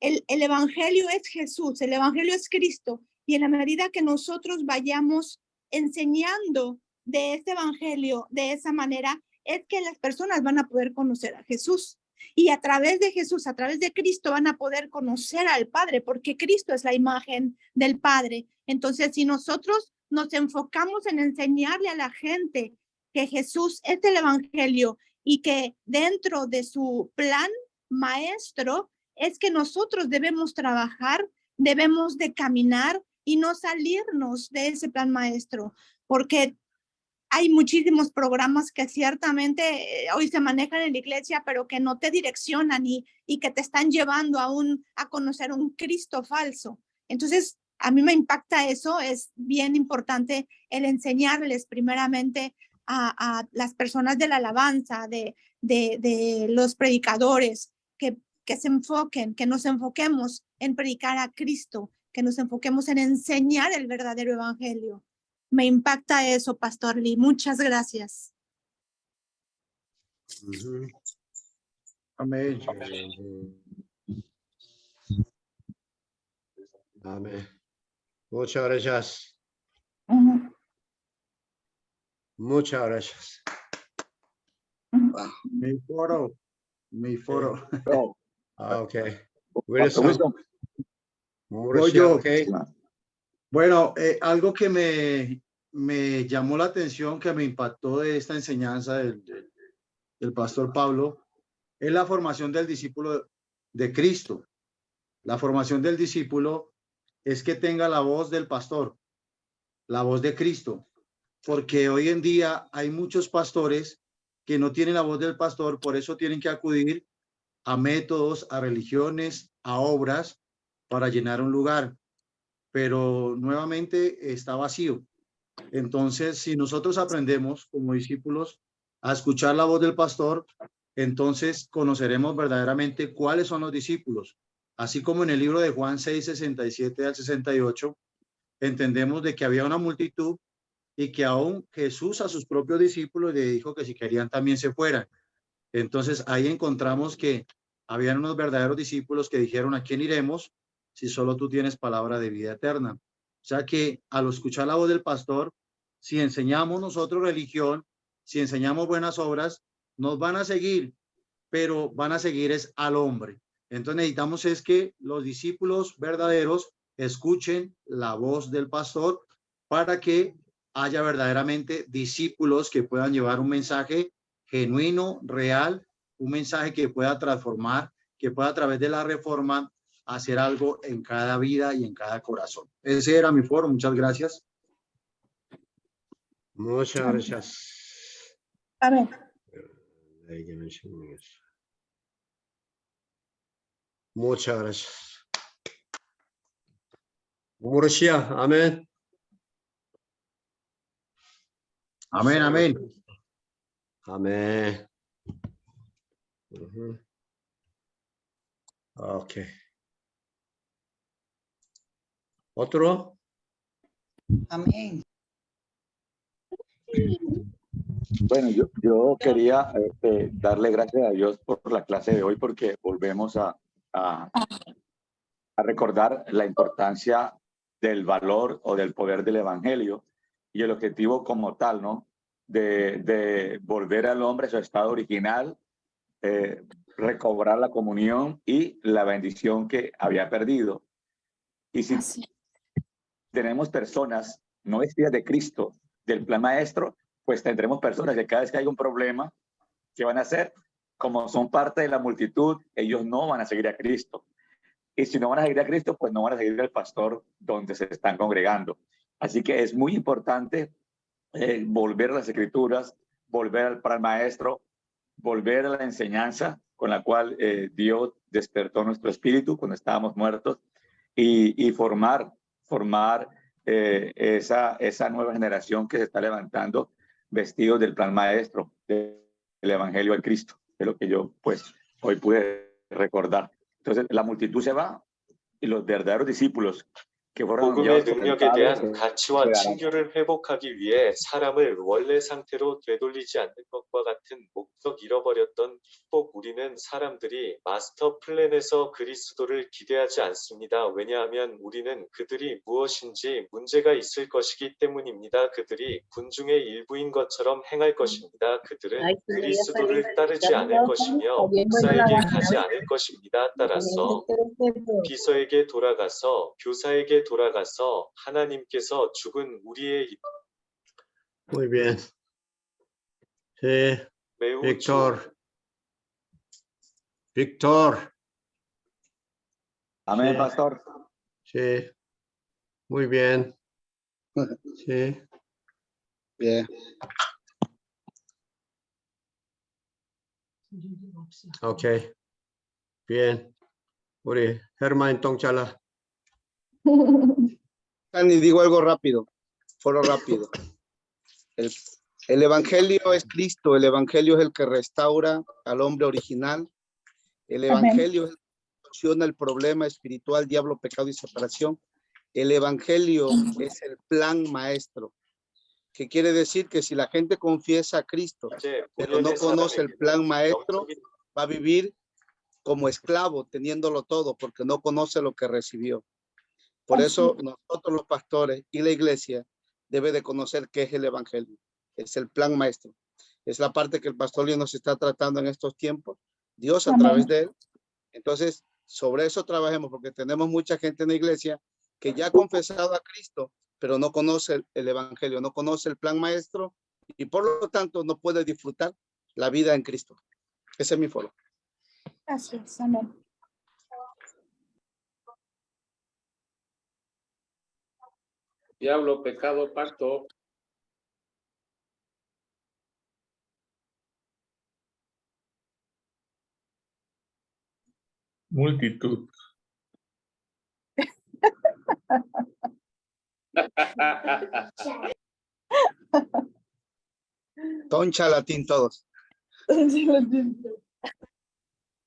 El evangelio es Jesús, el evangelio es Cristo. Y en la medida que nosotros vayamos enseñando de este evangelio de esa manera, es que las personas van a poder conocer a Jesús. Y a través de Jesús, a través de Cristo, van a poder conocer al Padre, porque Cristo es la imagen del Padre. Entonces, si nosotros nos enfocamos en enseñarle a la gente que Jesús es el evangelio y que dentro de su plan maestro es que nosotros debemos trabajar, debemos de caminar y no salirnos de ese plan maestro, porque hay muchísimos programas que ciertamente hoy se manejan en la iglesia, pero que no te direccionan y que te están llevando a conocer un Cristo falso. Entonces, a mí me impacta eso. Es bien importante el enseñarles primeramente a las personas de la alabanza, de los predicadores, que se enfoquen, que nos enfoquemos en predicar a Cristo, que nos enfoquemos en enseñar el verdadero evangelio. Me impacta eso, Pastor Lee. Muchas gracias. Amén. Amén. Muchas gracias. Muchas gracias. Mi foro. Mi foro. Okay. Wilson. Voy yo. Okay. Bueno, algo que me llamó la atención, que me impactó de esta enseñanza del pastor Pablo, es la formación del discípulo de Cristo. La formación del discípulo es que tenga la voz del pastor, la voz de Cristo, porque hoy en día hay muchos pastores que no tienen la voz del pastor, por eso tienen que acudir a métodos, a religiones, a obras para llenar un lugar. Pero nuevamente está vacío. Entonces, si nosotros aprendemos como discípulos a escuchar la voz del pastor, entonces conoceremos verdaderamente cuáles son los discípulos. Así como en el libro de Juan 6, 67 al 68, entendemos de que había una multitud y que aún Jesús a sus propios discípulos le dijo que si querían también se fueran. Entonces ahí encontramos que habían unos verdaderos discípulos que dijeron: ¿a quién iremos si solo tú tienes palabra de vida eterna? O sea que al escuchar la voz del pastor, si enseñamos nosotros religión, si enseñamos buenas obras, nos van a seguir, pero van a seguir es al hombre. Entonces necesitamos es que los discípulos verdaderos escuchen la voz del pastor para que haya verdaderamente discípulos que puedan llevar un mensaje genuino, real, un mensaje que pueda transformar, que pueda a través de la reforma hacer algo en cada vida y en cada corazón. Ese era mi foro. Muchas gracias. Muchas gracias. Amén. Muchas gracias. Murcia, amén. Amén, amén. Amén. Ok. ¿Otro? Amén. Bueno, yo quería darle gracias a Dios por la clase de hoy porque volvemos a recordar la importancia del valor o del poder del evangelio y el objetivo como tal, ¿no? De volver al hombre a su estado original, recobrar la comunión y la bendición que había perdido. Y si tenemos personas no vestidas de Cristo, del plan maestro, pues tendremos personas que cada vez que hay un problema, ¿qué van a hacer? Como son parte de la multitud, ellos no van a seguir a Cristo. Y si no van a seguir a Cristo, pues no van a seguir al pastor donde se están congregando. Así que es muy importante volver a las escrituras, volver al plan maestro, volver a la enseñanza con la cual Dios despertó nuestro espíritu cuando estábamos muertos y formar esa nueva generación que se está levantando vestidos del plan maestro, del evangelio de Cristo, de lo que yo pues hoy pude recordar. Entonces la multitud se va y los verdaderos discípulos que fueron 복음의 능력에 대한 가치와 친교를 회복하기 위해 사람을 원래 상태로 되돌리지 않는 것과 같은 목적 잃어버렸던 축복. 우리는 사람들이 마스터 플랜에서 그리스도를 기대하지 않습니다. 왜냐하면 우리는 그들이 무엇인지 문제가 있을 것이기 때문입니다. 그들이 군중의 일부인 것처럼 행할 것입니다. 그들은 그리스도를 따르지 않을 것이며 목사에게 가지 않을 것입니다. 따라서 비서에게 돌아가서 교사에게 돌아가서 하나님께서 죽은 우리의 Muy bien. Sí. 매우 Víctor. Víctor. Amén, Sí. pastor. Sí. Muy bien. Sí. Bien. Okay. Bien. 우리 Germán Tongchala. Y digo algo rápido, foro rápido. El evangelio es Cristo, el evangelio es el que restaura al hombre original. El evangelio es el que soluciona el problema espiritual, diablo, pecado y separación. El evangelio es el plan maestro. ¿Qué quiere decir? Que si la gente confiesa a Cristo, pero no conoce el plan maestro, va a vivir como esclavo, teniéndolo todo, porque no conoce lo que recibió. Por eso nosotros los pastores y la iglesia debe de conocer qué es el evangelio. Es el plan maestro. Es la parte que el pastor nos está tratando en estos tiempos. Dios a través de él. Entonces, sobre eso trabajemos, porque tenemos mucha gente en la iglesia que ya ha confesado a Cristo, pero no conoce el evangelio, no conoce el plan maestro y por lo tanto no puede disfrutar la vida en Cristo. Ese es mi foro. Gracias, amén. Diablo, pecado, pacto. Multitud. Toncha latín todos.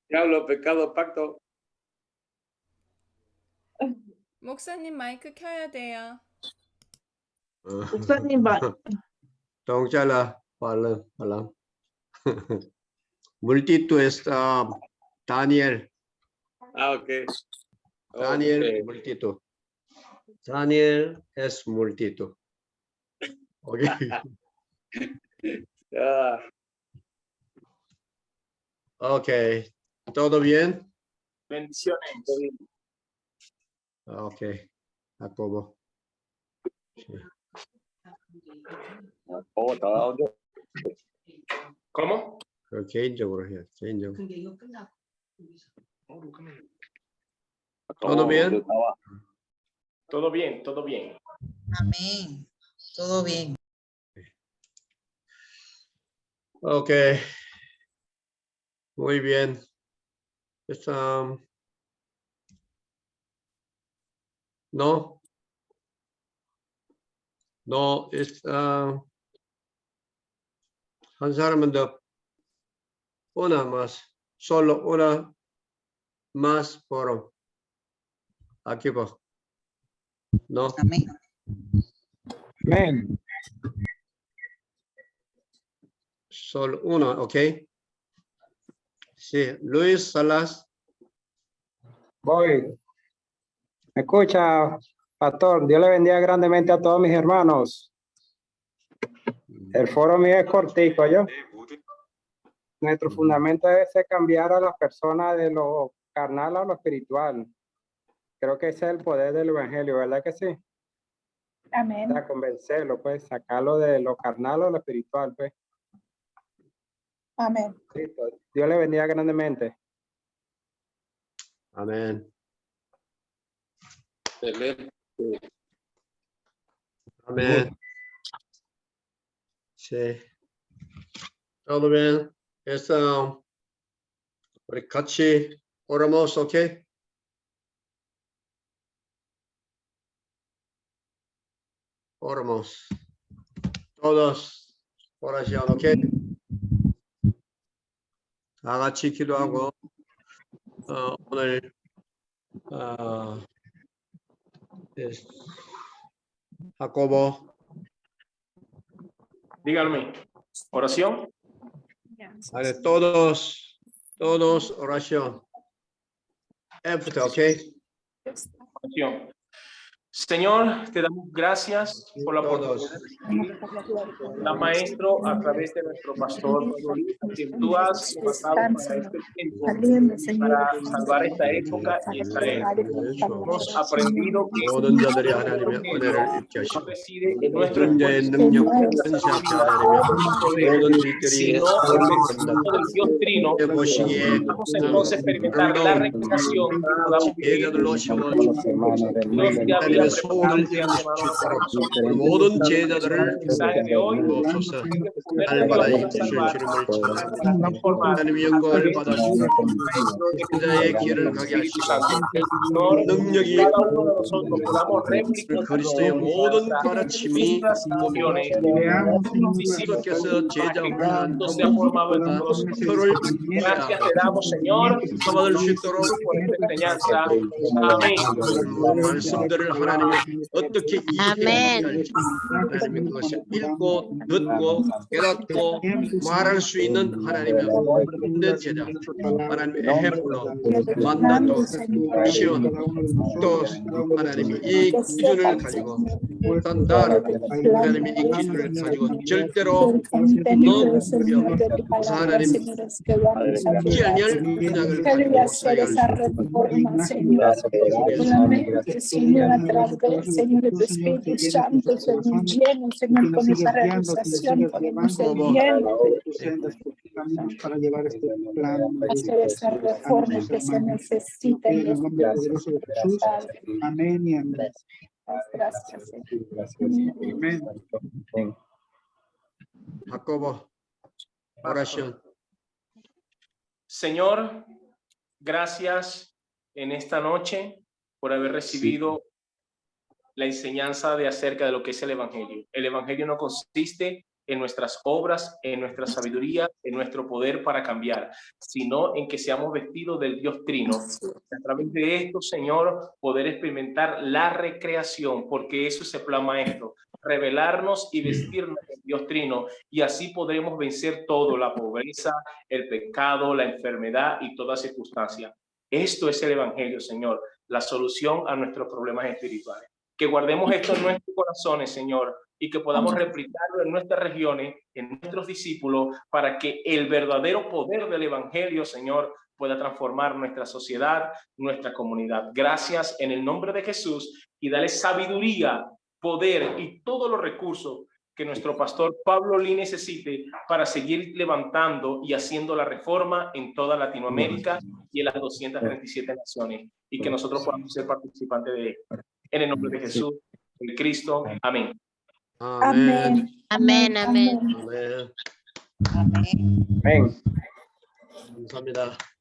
Diablo, pecado, pacto. 목사님 마이크 켜야 돼요. 목사님 Tongchala. Palam. Multitud es Daniel. Ok. Daniel, Okay. multitud. Daniel es multitud. Okay. Okay. ¿Todo bien? Bendiciones. Okay. Jacobo. Sí. ¿Cómo? 개인적으로 해요. 개인적으로. ¿Todo bien? Todo bien, todo bien. Amén. Todo bien. Okay. Muy bien. No. No, es 한 사람은 더 una más, solo una más por aquí va. No. Amén. Amén. Solo uno, ¿ok? Sí, Luis Salas. Voy. ¿Me escucha, pastor? Dios le bendiga grandemente a todos mis hermanos. El foro mío es cortico, ¿yo? Nuestro fundamento es cambiar a las personas de lo carnal a lo espiritual. Creo que ese es el poder del evangelio, ¿verdad que sí? Amén. O sea, convencerlo, pues, sacarlo de lo carnal a lo espiritual, pues. Amén. Listo. Dios le bendiga grandemente. Amén. Amén. Sí. Todo bien. 우리 같이 oramos, ¿ok? Oramos. Todos oración, ¿ok? 다 같이 기도하고 오늘 Jacobo. Díganme, oración. Vale, todos oración. Éfata, ¿ok? Oración. Señor, te damos gracias por la oportunidad la maestro a través de nuestro pastor que tú has pasado para este tiempo para salvar esta época y esta era. Hemos aprendido que no reside en nuestro sino del Dios Trino. Vamos entonces a experimentar la recreación que podamos vivir. Dios te había preparado 모든 제자들을 하나님의 영광을 받아주시고 그자의 길을 가게 하시고 능력이 그리스도의 모든 가르침이 그리스도께서 제자만 서로를 받을 수 있도록 말씀들을 하나님이 어떻게 이해해야 할지 하나님이 그것을 읽고 듣고 깨닫고 말할 수 있는 하나님의 믿는 제자 하나님의 에헤프로 만나도 시온 또 하나님이 이 기준을 가지고 단단 하나님이 이 기준을 가지고 절대로 너무려 하나님 기한열 그냥을 가지고 Señor, a través, Señor, de tu Espíritu Santo, Señor, lleno, Señor, con esa realización, podemos ser llenos para llevar este plan, hacer esa reforma que se necesita en los poderoso de Jesús. Amén y amén. Gracias, Señor. Amén. Jacobo, oración. Señor, gracias en esta noche por haber recibido la enseñanza de acerca de lo que es el Evangelio. El Evangelio no consiste en nuestras obras, en nuestra sabiduría, en nuestro poder para cambiar, sino en que seamos vestidos del Dios Trino. A través de esto, Señor, poder experimentar la recreación, porque eso es el plan maestro, revelarnos y vestirnos del Dios Trino, y así podremos vencer todo, la pobreza, el pecado, la enfermedad y toda circunstancia. Esto es el Evangelio, Señor, la solución a nuestros problemas espirituales. Que guardemos esto en nuestros corazones, Señor, y que podamos replicarlo en nuestras regiones, en nuestros discípulos, para que el verdadero poder del Evangelio, Señor, pueda transformar nuestra sociedad, nuestra comunidad. Gracias en el nombre de Jesús, y dale sabiduría, poder y todos los recursos que nuestro pastor Pablo Lee necesite para seguir levantando y haciendo la reforma en toda Latinoamérica y en las 237 naciones, y que nosotros podamos ser participantes de él. En el nombre de Jesús, en Cristo. Amén. Amén. Amén, amén. Amén. Amén. Amén. 감사합니다.